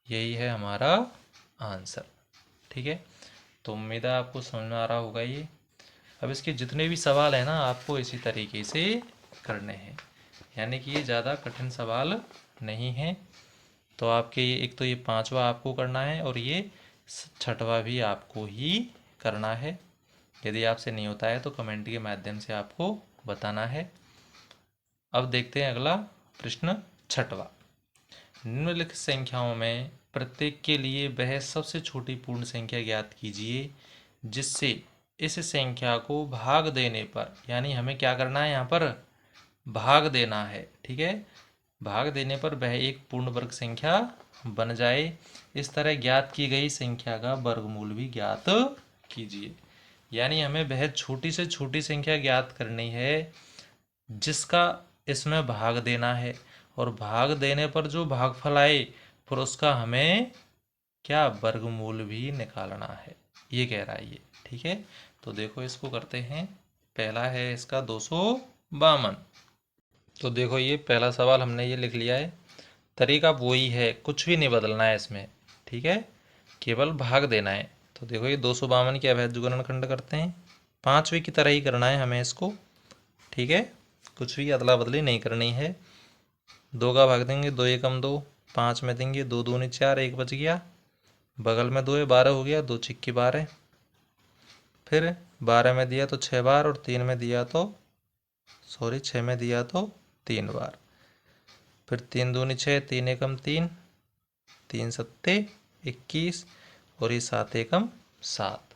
यही है हमारा आंसर। ठीक है, तो उम्मीद है आपको समझ में आ रहा होगा ये। अब इसके जितने भी सवाल हैं ना, आपको इसी तरीके से करने हैं, यानी कि ये ज़्यादा कठिन सवाल नहीं है। तो आपके ये एक तो ये 5वां आपको करना है, और ये 6वां भी आपको ही करना है। यदि आपसे नहीं होता है तो कमेंट के माध्यम से आपको बताना है। अब देखते हैं अगला प्रश्न 6वां। निम्नलिखित संख्याओं में प्रत्येक के लिए वह सबसे छोटी पूर्ण संख्या ज्ञात कीजिए जिससे इस संख्या को भाग देने पर, यानी हमें क्या करना है यहाँ पर, भाग देना है। ठीक है, भाग देने पर वह एक पूर्ण वर्ग संख्या बन जाए। इस तरह ज्ञात की गई संख्या का वर्गमूल भी ज्ञात कीजिए। यानी हमें वह छोटी से छोटी संख्या ज्ञात करनी है जिसका इसमें भाग देना है, और भाग देने पर जो भागफल आए फिर उसका हमें क्या, वर्गमूल भी निकालना है, ये कह रहा है ये। ठीक है, तो देखो इसको करते हैं। पहला है इसका 252। तो देखो ये पहला सवाल हमने ये लिख लिया है। तरीका वही है, कुछ भी नहीं बदलना है इसमें। ठीक है, केवल भाग देना है। तो देखो ये 252 के अवैध गुणनखंड करते हैं, 5वीं की तरह ही करना है हमें इसको। ठीक है, कुछ भी अदला बदली नहीं करनी है। 2 का भाग देंगे, 2 एकम 2, 5 में देंगे 2 दूनी 4, 1 बच गया, बगल में 2 है 12 हो गया, 2 छिक्की 12। फिर 12 में दिया तो 6 बार, और 3 में दिया तो 6 में दिया तो 3 बार। फिर 3 दूनी 6, 3 एकम 3, 3 सत्ते 21, और ये 7 एकम 7।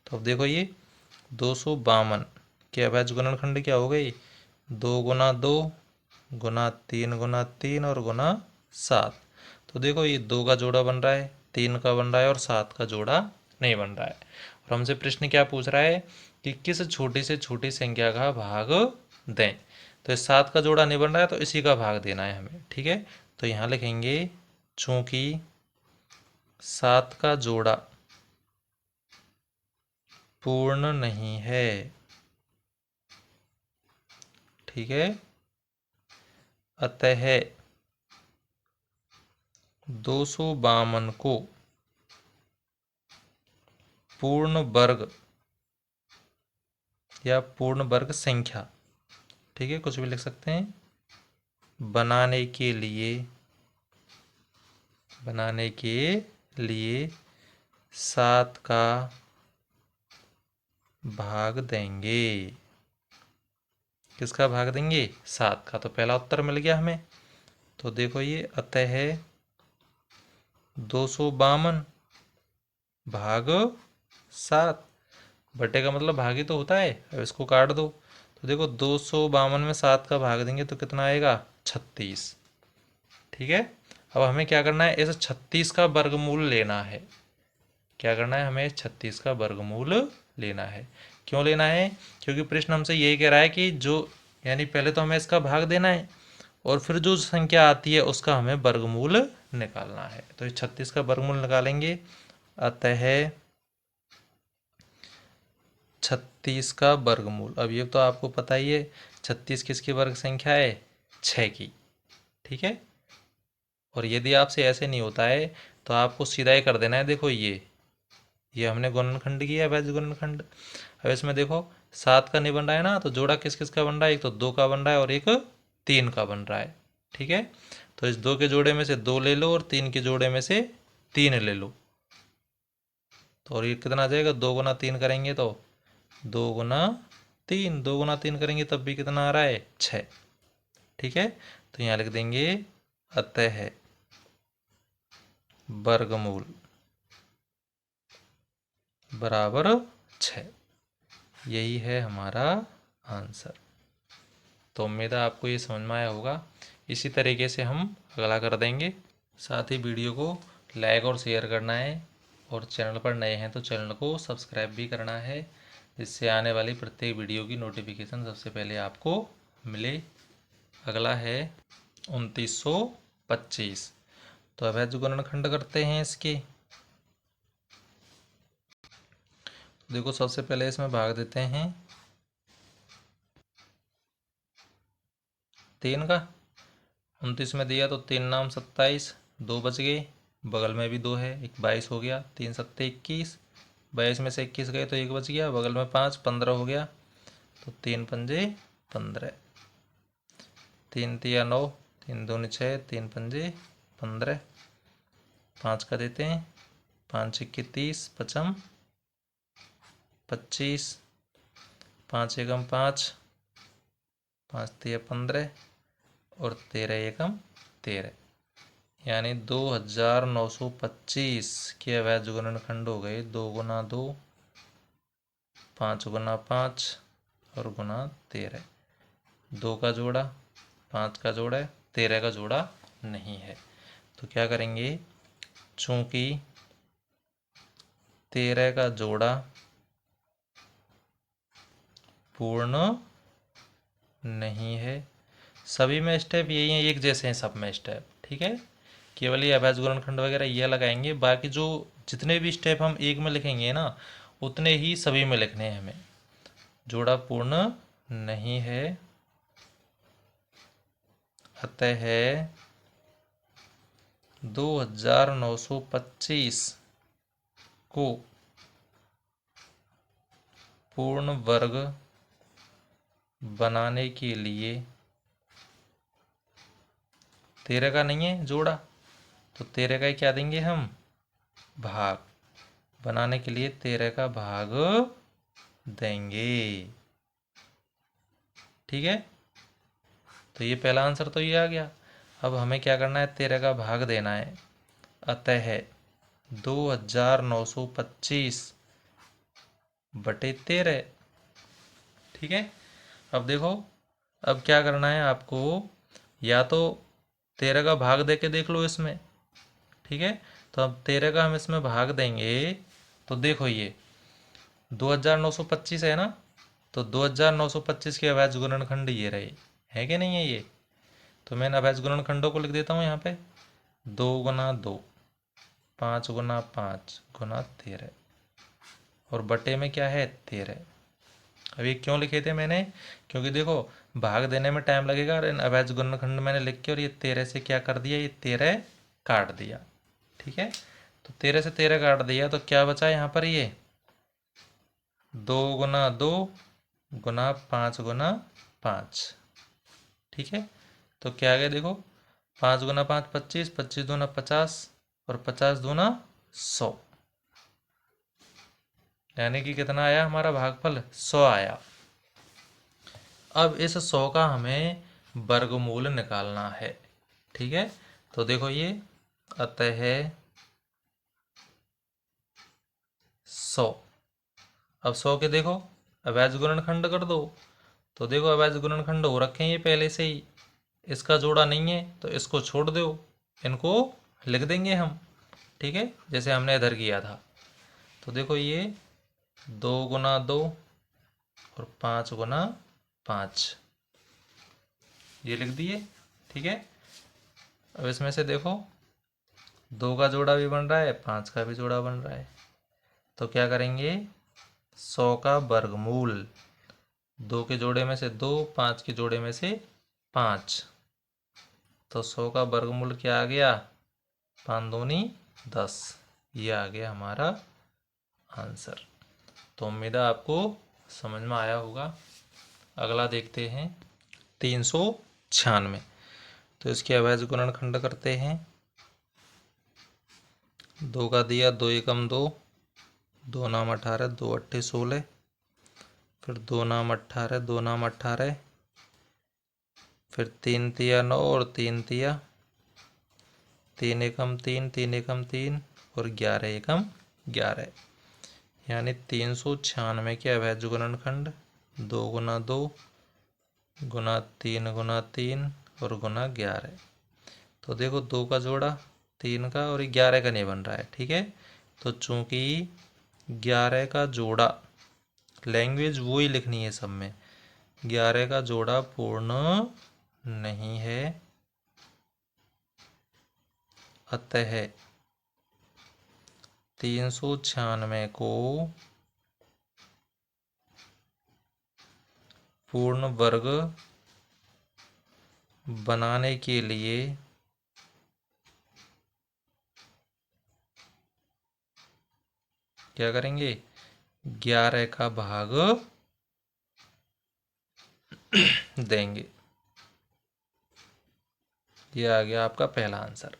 तो अब देखो ये 252 के अवैध गुणनखंड क्या हो गई, 2 गुना 2 गुना 3 गुना 3 और गुना 7। तो देखो ये 2 का जोड़ा बन रहा है, 3 का बन रहा है, और 7 का जोड़ा नहीं बन रहा है। और हमसे प्रश्न क्या पूछ रहा है कि किस छोटी से छोटी संख्या का भाग दें। तो इस 7 का जोड़ा नहीं बन रहा है, तो इसी का भाग देना है हमें। ठीक है, तो यहाँ लिखेंगे चूंकि 7 का जोड़ा पूर्ण नहीं है। ठीक है, अतः 252 को पूर्ण वर्ग या पूर्ण वर्ग संख्या, ठीक है कुछ भी लिख सकते हैं, बनाने के लिए 7 का भाग देंगे। किसका भाग देंगे, 7 का। तो पहला उत्तर मिल गया हमें। तो देखो ये अतः 252 भाग 7, बटे का मतलब भाग ही तो होता है। अब इसको काट दो, तो देखो 252 में 7 का भाग देंगे तो कितना आएगा, 36। ठीक है, अब हमें क्या करना है, इस 36 का वर्गमूल लेना है। क्या करना है, हमें 36 का वर्गमूल लेना है। क्यों लेना है, क्योंकि प्रश्न हमसे यही कह रहा है कि जो, यानी पहले तो हमें इसका भाग देना है, और फिर जो संख्या आती है उसका हमें वर्गमूल निकालना है। तो इस 36 का वर्गमूल निकालेंगे। अतः 36 का वर्गमूल, अब ये तो आपको पता ही है 36 किसकी वर्ग संख्या है, 6 की। ठीक है, और यदि आपसे ऐसे नहीं होता है तो आपको सीधा ही कर देना है। देखो ये हमने गुणनखंड किया, वैज गुणनखंड। अब इसमें देखो 7 का नहीं बन रहा है ना, तो जोड़ा किस किस का बन रहा है, एक तो 2 का बन रहा है और एक 3 का बन रहा है। ठीक है, तो इस 2 के जोड़े में से 2 ले लो और 3 के जोड़े में से 3 ले लो, तो और ये कितना आ जाएगा, 2 गुना 3 करेंगे तो 2 गुना 3, 2 गुना 3 करेंगे तब भी कितना आ रहा है, 6। ठीक है, तो यहाँ लिख देंगे अतः वर्गमूल बराबर 6। यही है हमारा आंसर। तो उम्मीद है आपको ये समझ में आया होगा। इसी तरीके से हम अगला कर देंगे। साथ ही वीडियो को लाइक और शेयर करना है, और चैनल पर नए हैं तो चैनल को सब्सक्राइब भी करना है, जिससे आने वाली प्रत्येक वीडियो की नोटिफिकेशन सबसे पहले आपको मिले। अगला है 2925। तो अवैध गुणनखंड करते हैं इसके। देखो सबसे पहले इसमें भाग देते हैं 3 का। 29 में दिया तो 3 नाम 27, 2 बच गए, बगल में भी 2 है, एक 22 हो गया, 3 सत्ते 21, 22 में से 21 गए तो 1 बच गया, बगल में 5, 15 हो गया, तो 3 पंजे 15, 3 तिया 9, 3 दूनी 6, 3 पंजे 15, 5 का देते हैं, 5 इक्की 30, पचम 25, 5 एकम 5, 5 तिया 15 और 13 एकम 13, यानी 2925 के अवैध गुणनखंड हो गए 2 गुना 2, 5 गुना 5 और गुना 13। 2 का जोड़ा, 5 का जोड़ा है, 13 का जोड़ा नहीं है। तो क्या करेंगे, चूंकि 13 का जोड़ा पूर्ण नहीं है, सभी में स्टेप यही है, एक जैसे हैं सब में स्टेप। ठीक है, केवल ये अवैध गुणनखंड वगैरह ये लगाएंगे, बाकी जो जितने भी स्टेप हम एक में लिखेंगे ना उतने ही सभी में लिखने हैं हमें। जोड़ा पूर्ण नहीं है, अतः 2925 को पूर्ण वर्ग बनाने के लिए 13 का नहीं है जोड़ा, तो 13 का ही क्या देंगे हम, भाग। बनाने के लिए 13 का भाग देंगे। ठीक है, तो ये पहला आंसर तो ये आ गया। अब हमें क्या करना है, 13 का भाग देना है। अतः 2925 बटे 13। ठीक है, अब देखो, अब क्या करना है आपको, या तो 13 का भाग दे के देख लो इसमें। ठीक है, तो अब 13 का हम इसमें भाग देंगे तो देखो ये 2925 है ना, तो 2925 के अवैध गुणनखंड ये रहे, है कि नहीं है ये। तो मैं अवैध गुणनखंडों को लिख देता हूँ यहाँ पे, 2 गुना 2, 5 गुना 5 गुना 13, और बटे में क्या है 13। अब ये क्यों लिखे थे मैंने, क्योंकि देखो भाग देने में टाइम लगेगा, और इन अवैध गुणनखंड मैंने लिख के और ये 13 से क्या कर दिया, ये 13 काट दिया। ठीक है, तो 13 से 13 काट दिया तो क्या बचा यहाँ पर, ये 2 गुना 2 गुना 5 गुना 5। ठीक है, तो क्या आ गया देखो, 5 गुना 5 25, 25 दूना 50 और 50 दूना 100, यानी कि कितना आया हमारा भागफल, 100 आया। अब इस 100 का हमें वर्गमूल निकालना है। ठीक है, तो देखो ये अतः 100। अब 100 के देखो अवैध गुणनखंड कर दो, तो देखो अवैध गुणनखंड हो रखे हैं ये पहले से ही, इसका जोड़ा नहीं है तो इसको छोड़ दो, इनको लिख देंगे हम। ठीक है, जैसे हमने इधर किया था। तो देखो ये 2 गुना 2 और 5 गुना 5 ये लिख दिए। ठीक है, अब इसमें से देखो 2 का जोड़ा भी बन रहा है, 5 का भी जोड़ा बन रहा है, तो क्या करेंगे, 100 का वर्गमूल, 2 के जोड़े में से 2, 5 के जोड़े में से 5, तो 100 का वर्गमूल क्या आ गया, 5 दूनी 10। ये आ गया हमारा आंसर। तो उम्मीद है आपको समझ में आया होगा। अगला देखते हैं 396। तो इसके अवैध गुणनखंड करते हैं। 2 का दिया, 2 एकम 2, 2 नाम 18, 2 अट्ठे 16, फिर 2 नाम 18, 2 नाम 18, फिर 3 तिया 9 और 3 तिया 3 एकम 3, 3 एकम 3 और 11 एकम 11, यानी 396 के अवैध गुणनखंड 2 गुना 2 गुना 3 गुना 3 और गुना 11। तो देखो 2 का जोड़ा 3 का और 11 का नहीं बन रहा है, ठीक है। तो चूंकि 11 का जोड़ा, लैंग्वेज वो ही लिखनी है सब में, 11 का जोड़ा पूर्ण नहीं है, अतः 396 को पूर्ण वर्ग बनाने के लिए क्या करेंगे, 11 का भाग देंगे। ये आ गया आपका पहला आंसर।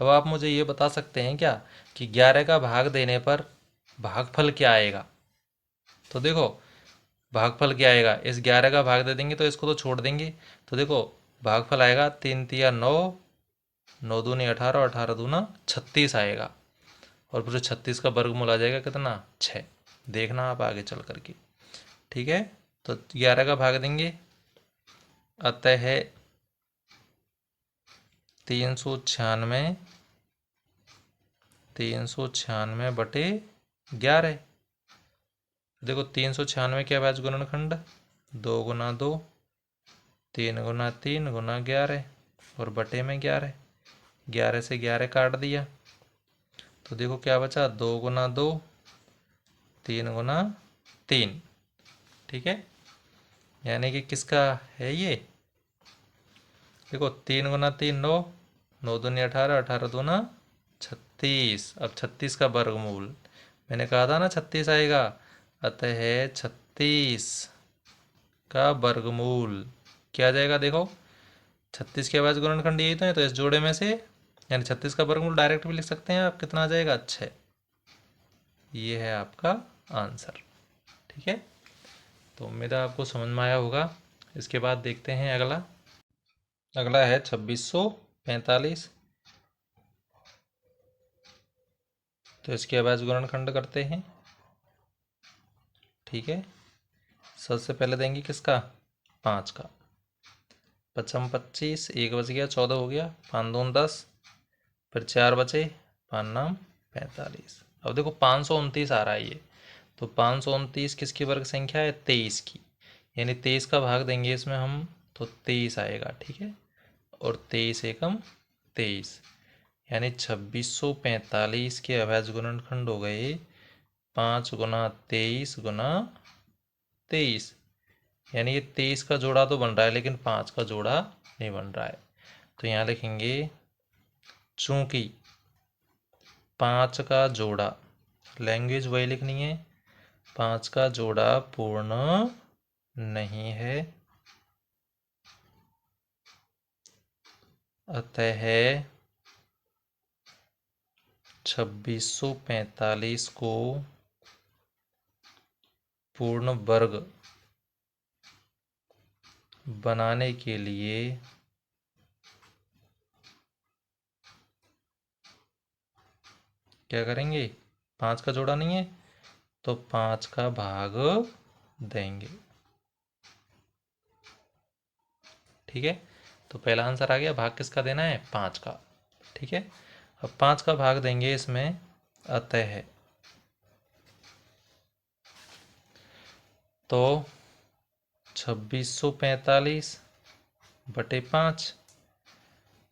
अब आप मुझे ये बता सकते हैं क्या कि 11 का भाग देने पर भागफल क्या आएगा। तो देखो भागफल क्या आएगा, इस 11 का भाग दे देंगे तो इसको तो छोड़ देंगे। तो देखो भागफल आएगा 3 तिया 9, 9 दूनी 18, 18 दूना 36 आएगा। और फिर 36 का वर्गमूल आ जाएगा कितना, 6। देखना आप आगे चल करके, ठीक है। तो 11 का भाग देंगे, अतः 396 बटे 11। देखो 396 के अवैध गुणनखंड 2 गुना 2, 3 गुना 3 गुना 11 और बटे में 11, 11 से 11 काट दिया तो देखो क्या बचा, 2 गुना 2, 3 गुना 3, ठीक है। यानी कि किसका है ये, देखो 3 गुना 3 9, 9 दूनी 18, 18 दूना 36। अब 36 का वर्गमूल, मैंने कहा था ना 36 आएगा, अतः 36 का वर्गमूल क्या आ जाएगा, देखो 36 के बाद गुणनखंड यही तो है, तो इस जोड़े में से यानी 36 का वर्गमूल डायरेक्ट भी लिख सकते हैं आप, कितना आ जाएगा, 6। ये है आपका आंसर, ठीक है। तो उम्मीद है आपको समझ में आया होगा। इसके बाद देखते हैं अगला। अगला है 2645। तो इसके अवैध गुणनखंड करते हैं, ठीक है। सबसे पहले देंगे किसका, 5 का। 5 25, 1 बच गया, 14 हो गया, 5 दून 10, फिर 4 बचे, 5 नाम 45। अब देखो 529 आ रहा है ये, तो 529 किसकी वर्ग संख्या है, 23 की, यानी 23 का भाग देंगे इसमें हम तो 23 आएगा, ठीक है। और 23 एकम 23, यानी 2645 के अवैध गुणनखंड हो गए 5 गुना 23 गुना 23, यानी ये 23 का जोड़ा तो बन रहा है लेकिन 5 का जोड़ा नहीं बन रहा है। तो यहाँ लिखेंगे चूंकि 5 का जोड़ा, लैंग्वेज वही लिखनी है, 5 का जोड़ा पूर्ण नहीं है, अतः 2645 को पूर्ण वर्ग बनाने के लिए क्या करेंगे, 5 का जोड़ा नहीं है तो 5 का भाग देंगे, ठीक है। तो पहला आंसर आ गया, भाग किसका देना है, 5 का, ठीक है। अब 5 का भाग देंगे इसमें, अतः तो 2645 बटे 5।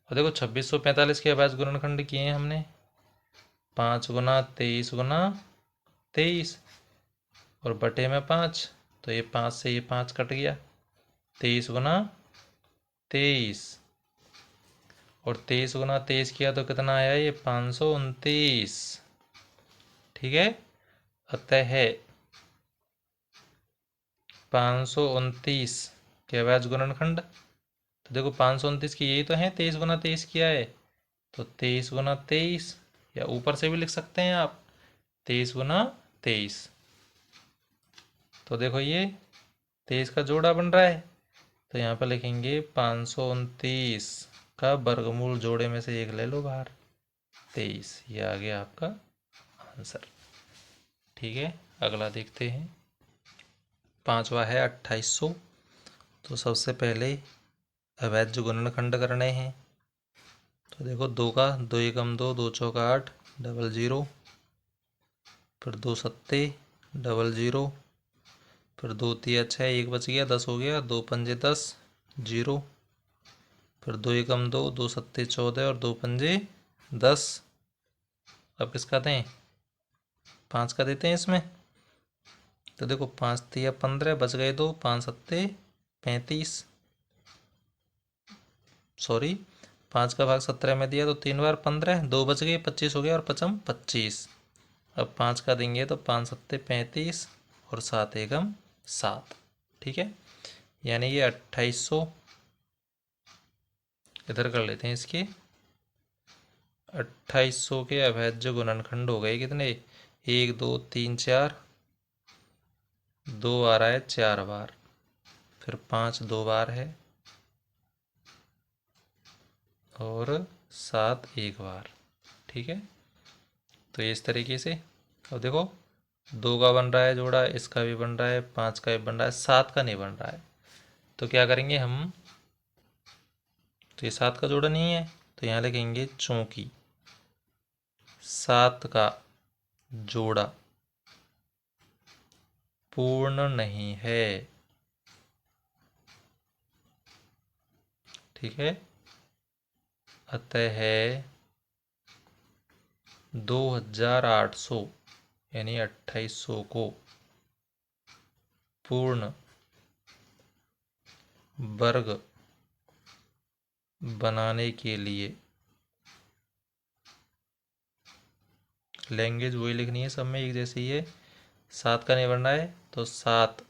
और देखो 2645 के अवैध गुणनखंड किए हैं हमने, 5 गुना 23 गुना 23 और बटे में 5, तो ये 5 से ये 5 कट गया, 23 गुना 23 और 23 गुना 23 किया तो कितना आया, ये 529, ठीक है। अतः 529 के अवैध गुणनखंड, तो तो देखो 529 की यही तो है, 23 गुना 23 किया है, तो 23 गुना 23, या ऊपर से भी लिख सकते हैं आप 23 गुना 23। तो देखो ये 23 का जोड़ा बन रहा है, तो यहाँ पर लिखेंगे 529 का वर्गमूल, जोड़े में से एक ले लो बाहर, 23। ये आ गया आपका आंसर। ठीक है, अगला देखते हैं। पांचवा है 2800। तो सबसे पहले अवैध गुणनखंड करने हैं। तो देखो दो का, दो एकम दो, दो चौका 8, डबल जीरो, फिर दो सत्ते डबल जीरो, फिर दो तिया 6, एक बच गया 10 हो गया, दो पंजे 10, जीरो, फिर दो एकम दो, दो सत्ते 14 और दो पंजे 10। अब किसका दें, 5 का देते हैं इसमें। तो देखो 5 तिया 15, बच गए दो, 5 सत्ते 35, सॉरी 5 का भाग 17 में दिया तो 3 बार 15, दो बच गए 25 हो गया, और पचम 25। अब 5 का देंगे तो 5 सत्ते 35 और 7 एकम 7। ठीक है, यानी ये 2800 इधर कर लेते हैं इसके। 2800 के अभेद्य गुणनखंड हो गए कितने, 1 2 3 4, 2 आ रहा है 4 बार, फिर 5 2 बार है, और 7 एक बार। ठीक है, तो इस तरीके से अब देखो 2 का बन रहा है जोड़ा, इसका भी बन रहा है, 5 का भी बन रहा है, 7 का नहीं बन रहा है। तो क्या करेंगे हम, तो ये 7 का जोड़ा नहीं है, तो यहाँ लिखेंगे चूंकि 7 का जोड़ा पूर्ण नहीं है। ठीक है, अतः 2800 यानी 2800 को पूर्ण वर्ग बनाने के लिए, लैंग्वेज वही लिखनी है सब में एक जैसी ही है, 7 का नहीं बनना है तो 7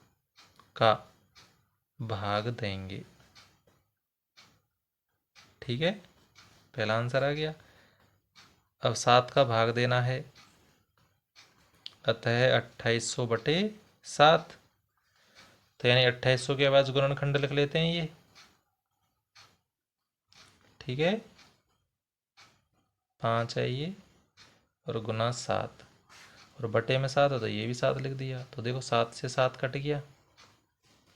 का भाग देंगे। ठीक है, पहला आंसर आ गया। अब 7 का भाग देना है, अतः 2800 बटे 7, तो यानी 2800 के बाद गुणनखंड लिख लेते हैं ये। ठीक है, 5 है ये, और गुना 7, और बटे में 7 है तो ये भी 7 लिख दिया। तो देखो 7 से 7 कट गया।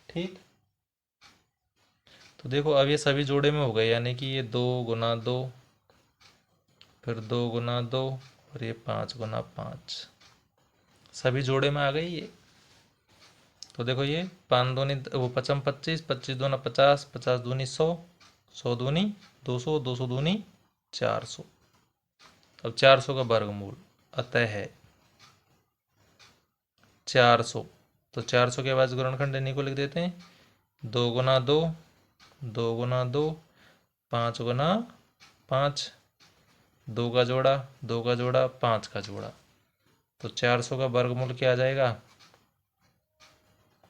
ठीक, तो देखो अब ये सभी जोड़े में हो गए, यानी कि ये 2 गुना 2, फिर 2 गुना 2, और ये 5 गुना 5, सभी जोड़े में आ गई ये। तो देखो ये 5 दूनी वो 55 25, 25 दूना 50, 50 दूनी 100, 100 दूनी 200, 200 दूनी 400। अब 400 का वर्गमूल, अतः है 400, तो 400 के बाद गुणनखंड इन्हीं को लिख देते हैं, 2 गुना 2, 2 गुना 2, 5 गुना 5, 2 का जोड़ा, 2 का जोड़ा, 5 का जोड़ा। तो 400 का वर्गमूल क्या आ जाएगा,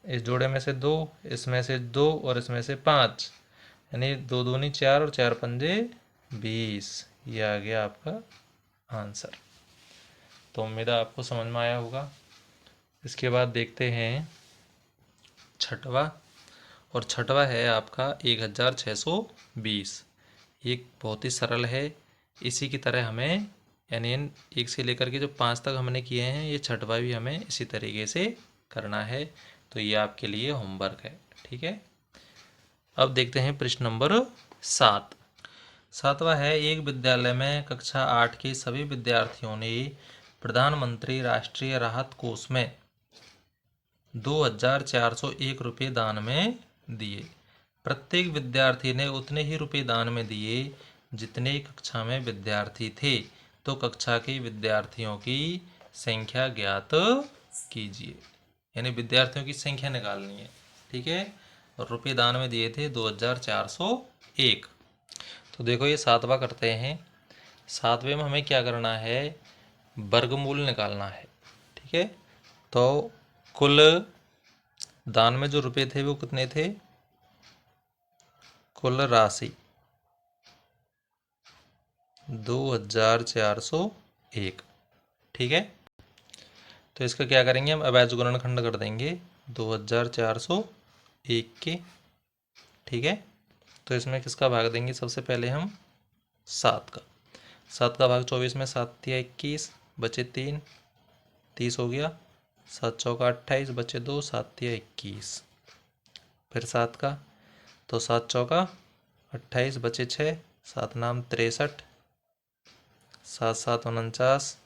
इस जोड़े में से 2, इसमें से 2, और इसमें से 5, यानी 2 दूनी 4 और 4 पंजे 20। ये आ गया आपका आंसर। तो उम्मीद है आपको समझ में आया होगा। इसके बाद देखते हैं छठवा, और छठवा है आपका 1620। ये बहुत ही सरल है, इसी की तरह हमें यानी 1 से लेकर के जो 5 तक हमने किए हैं, ये छठवा भी हमें इसी तरीके से करना है। तो ये आपके लिए होमवर्क है। ठीक है, अब देखते हैं प्रश्न नंबर 7। सातवां है, एक विद्यालय में कक्षा 8 के सभी विद्यार्थियों ने प्रधानमंत्री राष्ट्रीय राहत कोष में 2401 रुपये दान में दिए। प्रत्येक विद्यार्थी ने उतने ही रुपये दान में दिए जितने कक्षा में विद्यार्थी थे। तो कक्षा के विद्यार्थियों की संख्या ज्ञात कीजिए, यानी विद्यार्थियों की संख्या निकालनी है। ठीक है, और रुपये दान में दिए थे 2401। तो देखो ये 7वां करते हैं। 7वें में हमें क्या करना है, वर्गमूल निकालना है। ठीक है, तो कुल दान में जो रुपए थे वो कितने थे, कुल राशि 2401। ठीक है, तो इसका क्या करेंगे हम, अवैध गुणनखंड कर देंगे 2401 के। ठीक है, तो इसमें किसका भाग देंगे, सबसे पहले हम 7 का। 7 का भाग 24 में, 7 या 21, बचे 3, 30 हो गया। 7 चौका 28, बचे 2, 7 या 21। फिर 7 का, तो 7 चौका 28, बचे 6, 7 नाम 63, 7 7 49,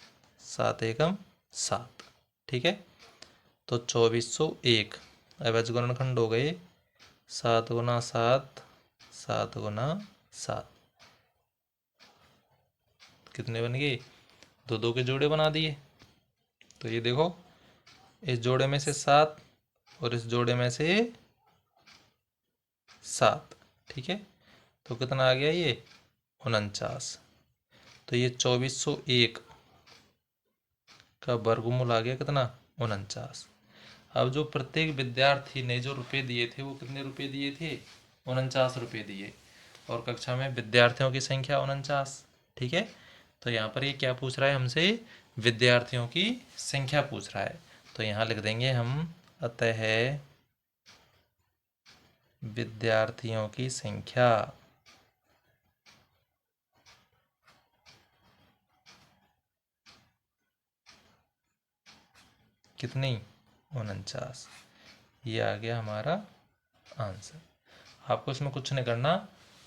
7 एकम 7। ठीक है, तो 2401 अवैध गुणनखंड हो गए 7 गुना 7, 7 गुना 7, कितने बन गए, दो दो के जोड़े बना दिए। तो ये देखो, इस जोड़े में से 7 और इस जोड़े में से 7। ठीक है, तो कितना आ गया ये, 49। तो ये 2401 का वर्गमूल आ गया कितना, 49। अब जो प्रत्येक विद्यार्थी ने जो रुपए दिए थे वो कितने रुपए दिए थे, 49 रुपये दिए, और कक्षा में विद्यार्थियों की संख्या 49। ठीक है, तो यहाँ पर ये क्या पूछ रहा है हमसे, विद्यार्थियों की संख्या पूछ रहा है। तो यहाँ लिख देंगे हम, अतः विद्यार्थियों की संख्या कितनी, 49। ये आ गया हमारा आंसर। आपको इसमें कुछ नहीं करना,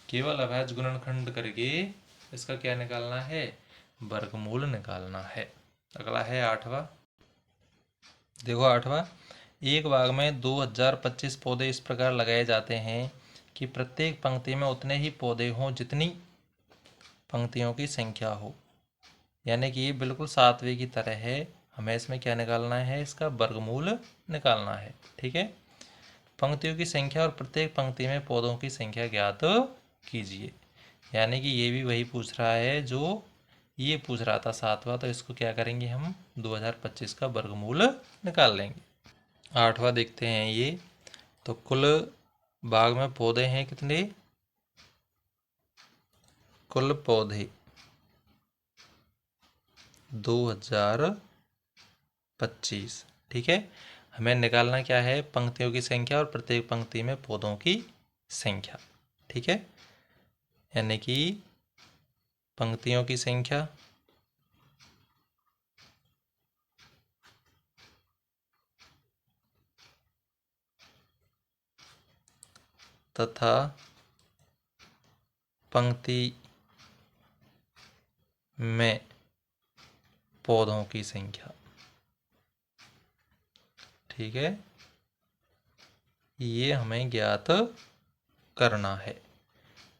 केवल अभाज्य गुणनखंड करके इसका क्या निकालना है, वर्गमूल निकालना है। अगला है 8वां। देखो 8वां, एक बाग में 2025 पौधे इस प्रकार लगाए जाते हैं कि प्रत्येक पंक्ति में उतने ही पौधे हों जितनी पंक्तियों की संख्या हो। यानी कि ये बिल्कुल 7वें की तरह है। हमें इसमें क्या निकालना है, इसका वर्गमूल निकालना है। ठीक है, पंक्तियों की संख्या और प्रत्येक पंक्ति में पौधों की संख्या ज्ञात कीजिए। यानी कि ये भी वही पूछ रहा है जो ये पूछ रहा था 7वां। तो इसको क्या करेंगे हम, 2025 का वर्गमूल निकाल लेंगे। 8वां देखते हैं ये। तो कुल बाग में पौधे हैं कितने, कुल पौधे 2025। ठीक है, हमें निकालना क्या है, पंक्तियों की संख्या और प्रत्येक पंक्ति में पौधों की संख्या। ठीक है, यानी कि पंक्तियों की संख्या तथा पंक्ति में पौधों की संख्या। ठीक है, ये हमें ज्ञात करना है।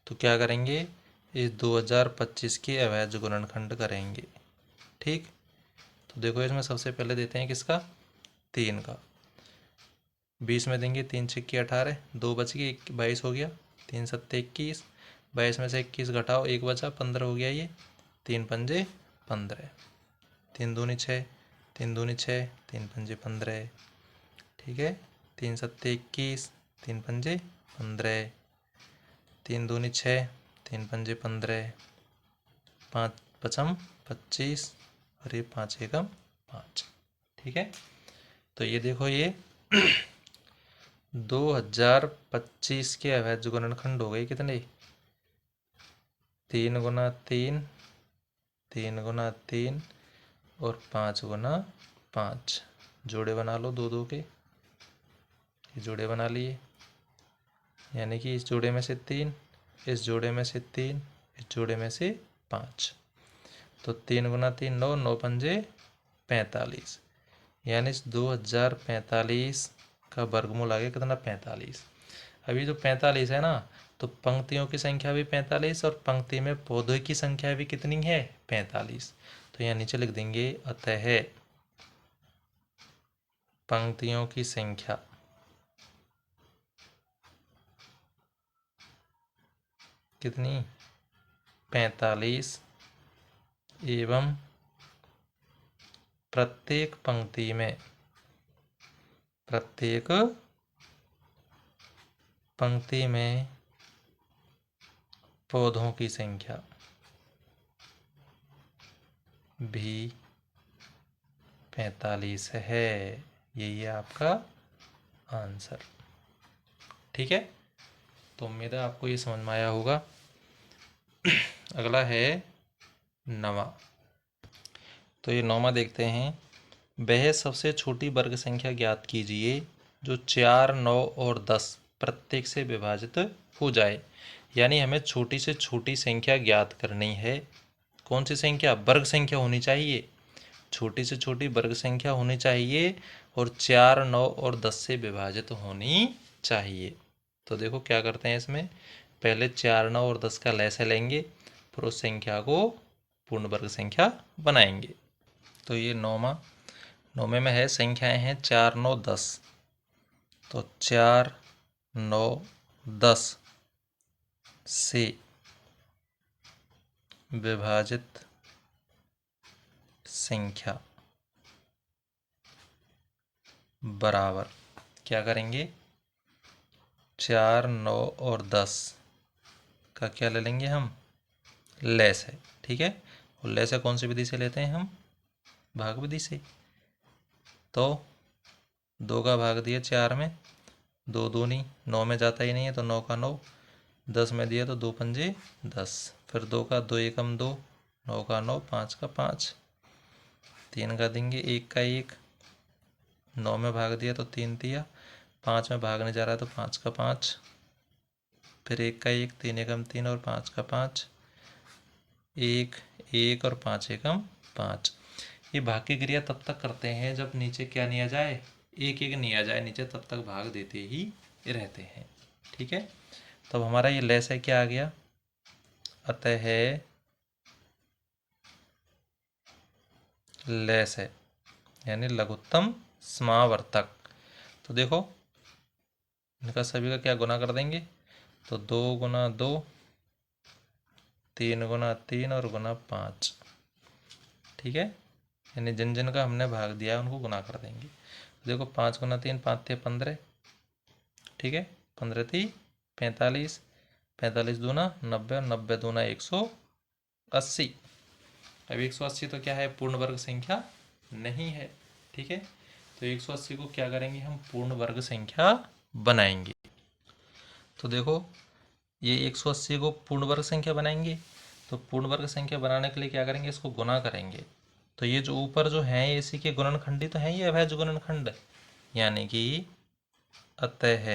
तो क्या करेंगे, इस 2025 के अवैध गुणनखंड करेंगे। ठीक, तो देखो इसमें सबसे पहले देते हैं किसका, 3 का। 20 में देंगे, 3 छिक्के 18, 2 बच गए, 22 हो गया। 3 सत्ते 21, 22 में से 21 घटाओ, 1 बचा, 15 हो गया ये। 3 पंजे 15, 3 दूनी 6, 3 दूनी 6, 3 पंजे 15। ठीक है, 3 सत्ते 21, 3 पंजे 15, 3 दूनी 6, 3 पंजे 15, 5 पचम 25, और ये 5 एकम 5। ठीक है, तो ये देखो ये 2025 के अवैध गुणनखंड हो गए कितने, 3 गुना 3, 3 गुना 3, और 5 गुना 5। जोड़े बना लो दो दो के, ये जोड़े बना लिए। यानी कि इस जोड़े में से 3, इस जोड़े में से 3, इस जोड़े में से 5। तो 3 गुना 3 9, 9 पंजे 45। यानी 2045 का वर्गमूल आ गया कितना, 45। अभी जो 45 है ना, तो पंक्तियों की संख्या भी 45 और पंक्ति में पौधों की संख्या भी कितनी है, 45। तो यहाँ नीचे लिख देंगे, अतः पंक्तियों की संख्या कितनी, 45, एवं प्रत्येक पंक्ति में पौधों की संख्या भी 45 है। यही है आपका आंसर। ठीक है, तो उम्मीद है आपको ये समझ में आया होगा। अगला है 9वां। तो ये 9वां देखते हैं। वह सबसे छोटी वर्ग संख्या ज्ञात कीजिए जो 4, 9 और 10 प्रत्येक से विभाजित हो जाए। यानी हमें छोटी से छोटी संख्या ज्ञात करनी है। कौन सी संख्या? वर्ग संख्या होनी चाहिए। छोटी से छोटी वर्ग संख्या होनी चाहिए और 4, 9 और 10 से विभाजित होनी चाहिए। तो देखो क्या करते हैं इसमें। पहले 4, 9 और 10 का लसाअ लेंगे, फिर उस संख्या को पूर्ण वर्ग संख्या बनाएंगे। तो ये 9वें में है, संख्याएं हैं 4, 9, 10। तो 4, 9, 10 से विभाजित संख्या बराबर क्या करेंगे? 4, 9 और 10 का क्या ले लेंगे हम? लसाअ। ठीक है, और लसाअ कौन सी विधि से लेते हैं हम? भाग विधि से। तो 2 का भाग दिया 4 में, 2 दूनी 9 में जाता ही नहीं है तो 9 का 9, 10 में दिया तो 2 पंजे 10, फिर 2 का 2 एकम 2, 9 का 9, 5 का 5, 3 का देंगे 1 का 1, 9 में भाग दिया तो 3 दिया, 5 में भागने जा रहा है तो 5 का 5, फिर 1 का 1, 3 एकम 3 और 5 का 5, 1 1 और 5 एकम 5। ये भाग की क्रिया तब तक करते हैं जब नीचे क्या नहीं आ जाए? 1 1 नहीं आ जाए नीचे, तब तक भाग देते ही रहते हैं। ठीक है, तब हमारा ये लसाअ क्या आ गया? अतः लसाअ यानी लघुत्तम समावर्तक। तो देखो इनका सभी का क्या गुना कर देंगे। तो 2 गुना 2, 3 गुना 3 और गुना 5। ठीक है, यानी जिन जिन का हमने भाग दिया है उनको गुना कर देंगे। देखो 5 गुना 3, 5 थे 15। ठीक है, 15 थी 45, 45 दूना 90 और 90 दूना 180। अब 180 तो क्या है? पूर्ण वर्ग संख्या नहीं है। ठीक है, तो 180 को क्या करेंगे हम? पूर्ण वर्ग संख्या बनाएंगे। तो देखो ये 180 को पूर्ण वर्ग संख्या बनाएंगे, तो पूर्ण वर्ग संख्या बनाने के लिए क्या करेंगे? इसको गुना करेंगे। तो ये जो ऊपर जो है इसी के गुणनखंडी तो है, ये अभाज्य गुणनखंड, यानी कि अतः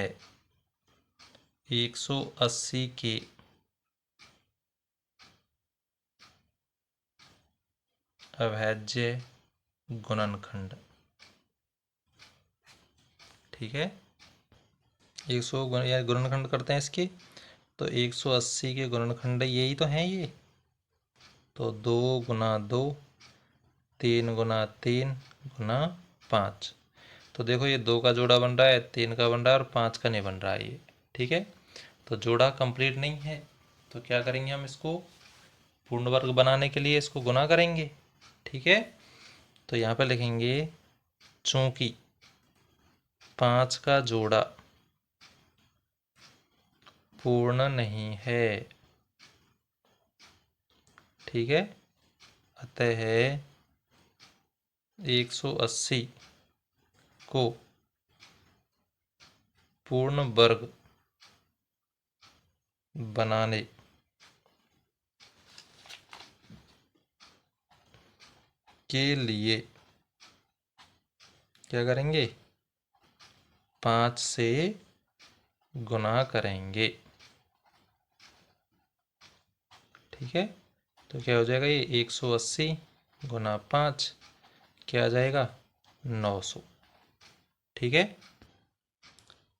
180 के अभाज्य गुणनखंड। ठीक है, 100 गुणनखंड करते हैं इसके, तो 180 के गुणनखंड यही तो हैं ये। तो 2 गुना 2, 3 गुना 3 गुना 5। तो देखो ये 2 का जोड़ा बन रहा है, 3 का बन रहा है और 5 का नहीं बन रहा है ये। ठीक है, तो जोड़ा कंप्लीट नहीं है, तो क्या करेंगे हम? इसको पूर्ण वर्ग बनाने के लिए इसको गुना करेंगे। ठीक है, तो यहाँ पे लिखेंगे चूंकि 5 का जोड़ा पूर्ण नहीं है, ठीक है, अतः 180 को पूर्ण वर्ग बनाने के लिए क्या करेंगे? 5 से गुना करेंगे। ठीक है, तो क्या हो जाएगा? ये 180 गुना 5 क्या आ जाएगा? 900। ठीक है,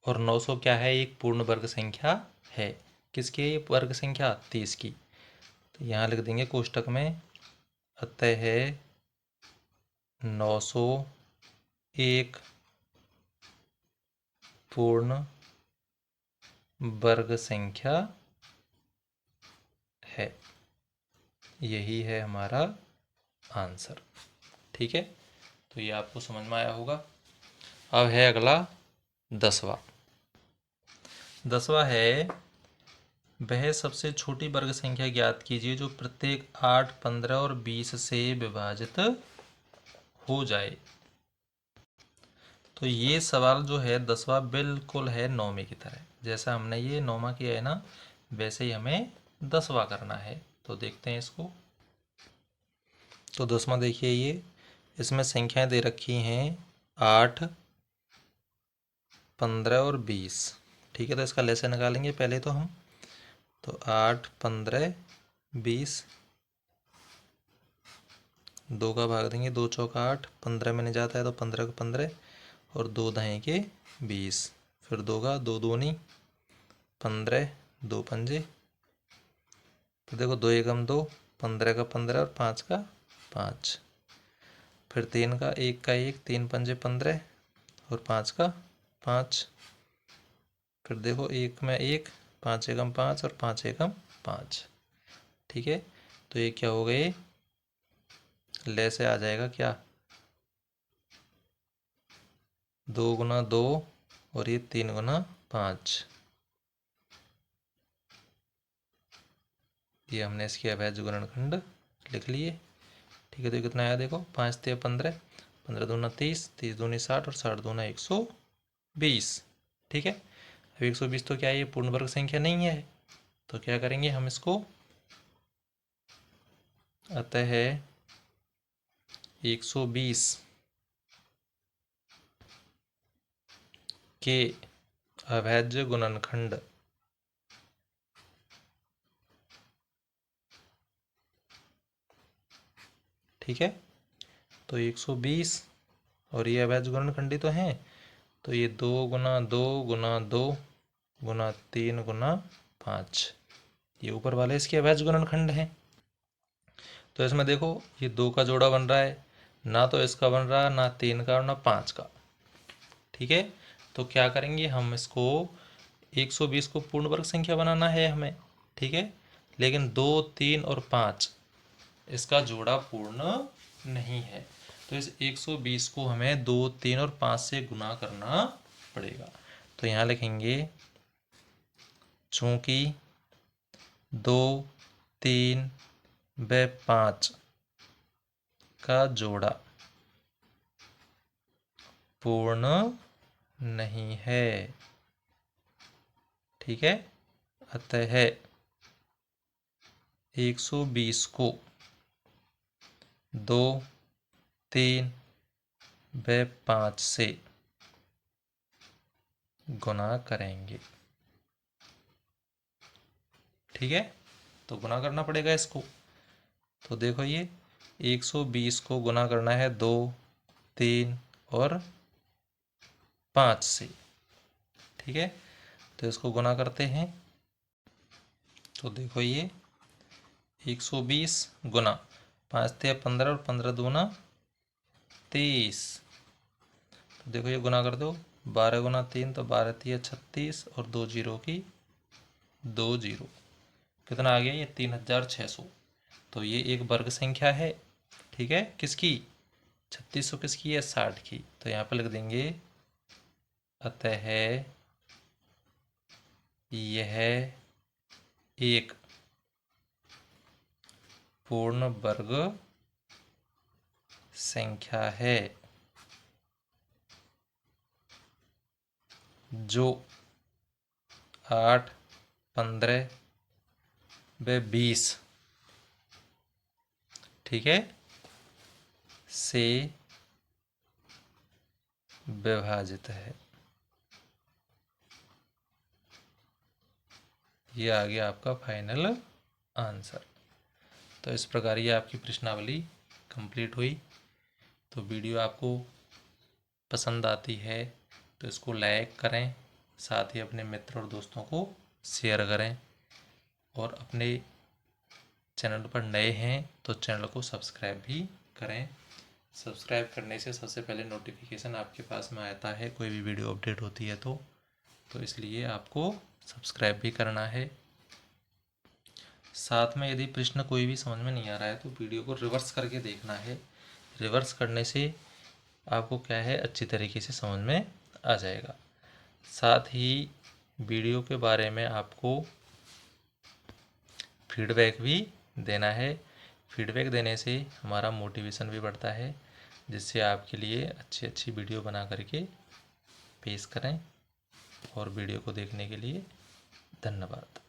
और 900 क्या है? एक पूर्ण वर्ग संख्या है। किसकी है ये वर्ग संख्या? 30 की। तो यहाँ लिख देंगे कोष्टक में, अतः 900 एक पूर्ण वर्ग संख्या है। यही है हमारा आंसर। ठीक है, तो ये आपको समझ में आया होगा। अब है अगला 10वां। 10वां है वह सबसे छोटी वर्ग संख्या ज्ञात कीजिए जो प्रत्येक 8, 15 और 20 से विभाजित हो जाए। तो ये सवाल जो है 10वां बिल्कुल है 9वीं की तरह। जैसा हमने ये 9वां किया है ना, वैसे ही हमें 10वां करना है। तो देखते हैं इसको। तो 10वां देखिए, ये इसमें संख्याएं दे रखी हैं 8, 15 और 20। ठीक है, तो इसका लेसे निकालेंगे पहले तो हम। तो 8, 15, 20, 2 का भाग देंगे, 2 चौका 8, 15 में नहीं जाता है तो 15 का 15 और 2 दहें के 20। फिर 2 का 2 दूनी 15, 2 पंजे। तो देखो 2 एकम 2, 15 का 15 और 5 का 5। फिर 3 का 1 का 1, 3 पंजे 15 और 5 का 5। फिर देखो 1 में 1, 5 एकम 5 और 5 एकम 5। ठीक है, तो ये क्या हो गए, ले से आ जाएगा क्या, 2 गुना 2 और ये 3 गुना 5। ये हमने इसकी अवैध गुणनखंड लिख लिए। ठीक है, तो कितना आया देखो, 5 ते 15, 15 दूना 30, 30 दूनी 60 और 60 दूना 120। ठीक है, अब 120 तो क्या है, ये पूर्ण वर्ग संख्या नहीं है। तो क्या करेंगे हम इसको, अतः 120 के अभाज्य गुणनखंड ठीक है, तो 120 और ये अभाज्य गुणनखंडी तो हैं, तो ये 2 गुना 2 गुना 2 गुना 3 गुना 5, ये ऊपर वाले इसके अभाज्य गुणनखंड हैं। तो इसमें देखो ये 2 का जोड़ा बन रहा है, ना तो इसका बन रहा ना 3 का और ना 5 का। ठीक है, तो क्या करेंगे हम इसको, 120 को पूर्ण वर्ग संख्या बनाना है हमें। ठीक है, लेकिन 2, 3 और 5 इसका जोड़ा पूर्ण नहीं है, तो इस 120 को हमें 2, 3 और 5 से गुना करना पड़ेगा। तो यहाँ लिखेंगे चूंकि 2, 3 व 5 का जोड़ा पूर्ण नहीं है। ठीक है, अतः 120 को 2, 3 व 5 से गुना करेंगे। ठीक है, तो गुना करना पड़ेगा इसको। तो देखो ये 120 को गुना करना है 2, 3 और 5 से। ठीक है, तो इसको गुना करते हैं। तो देखो ये 120 गुना 5 ते 15 और 15 दूना 30। तो देखो ये गुना कर दो, 12 गुना 3 तो 12 3 36 और 2 जीरो की 2 जीरो, कितना आ गया ये 3600। तो ये एक वर्ग संख्या है। ठीक है, किसकी, 3600 किसकी है, 60 की। तो यहाँ पर लिख देंगे अतः यह एक पूर्ण वर्ग संख्या है जो 8, 15 व 20 ठीक है से विभाजित है। ये आ गया आपका फाइनल आंसर। तो इस प्रकार ये आपकी प्रश्नावली कंप्लीट हुई। तो वीडियो आपको पसंद आती है तो इसको लाइक करें, साथ ही अपने मित्र और दोस्तों को शेयर करें, और अपने चैनल पर नए हैं तो चैनल को सब्सक्राइब भी करें। सब्सक्राइब करने से सबसे पहले नोटिफिकेशन आपके पास में आता है, कोई भी वीडियो अपडेट होती है तो इसलिए आपको सब्सक्राइब भी करना है। साथ में यदि प्रश्न कोई भी समझ में नहीं आ रहा है तो वीडियो को रिवर्स करके देखना है। रिवर्स करने से आपको क्या है, अच्छी तरीके से समझ में आ जाएगा। साथ ही वीडियो के बारे में आपको फीडबैक भी देना है। फीडबैक देने से हमारा मोटिवेशन भी बढ़ता है, जिससे आपके लिए अच्छी अच्छी वीडियो बना करके पेश करें। और वीडियो को देखने के लिए धन्यवाद।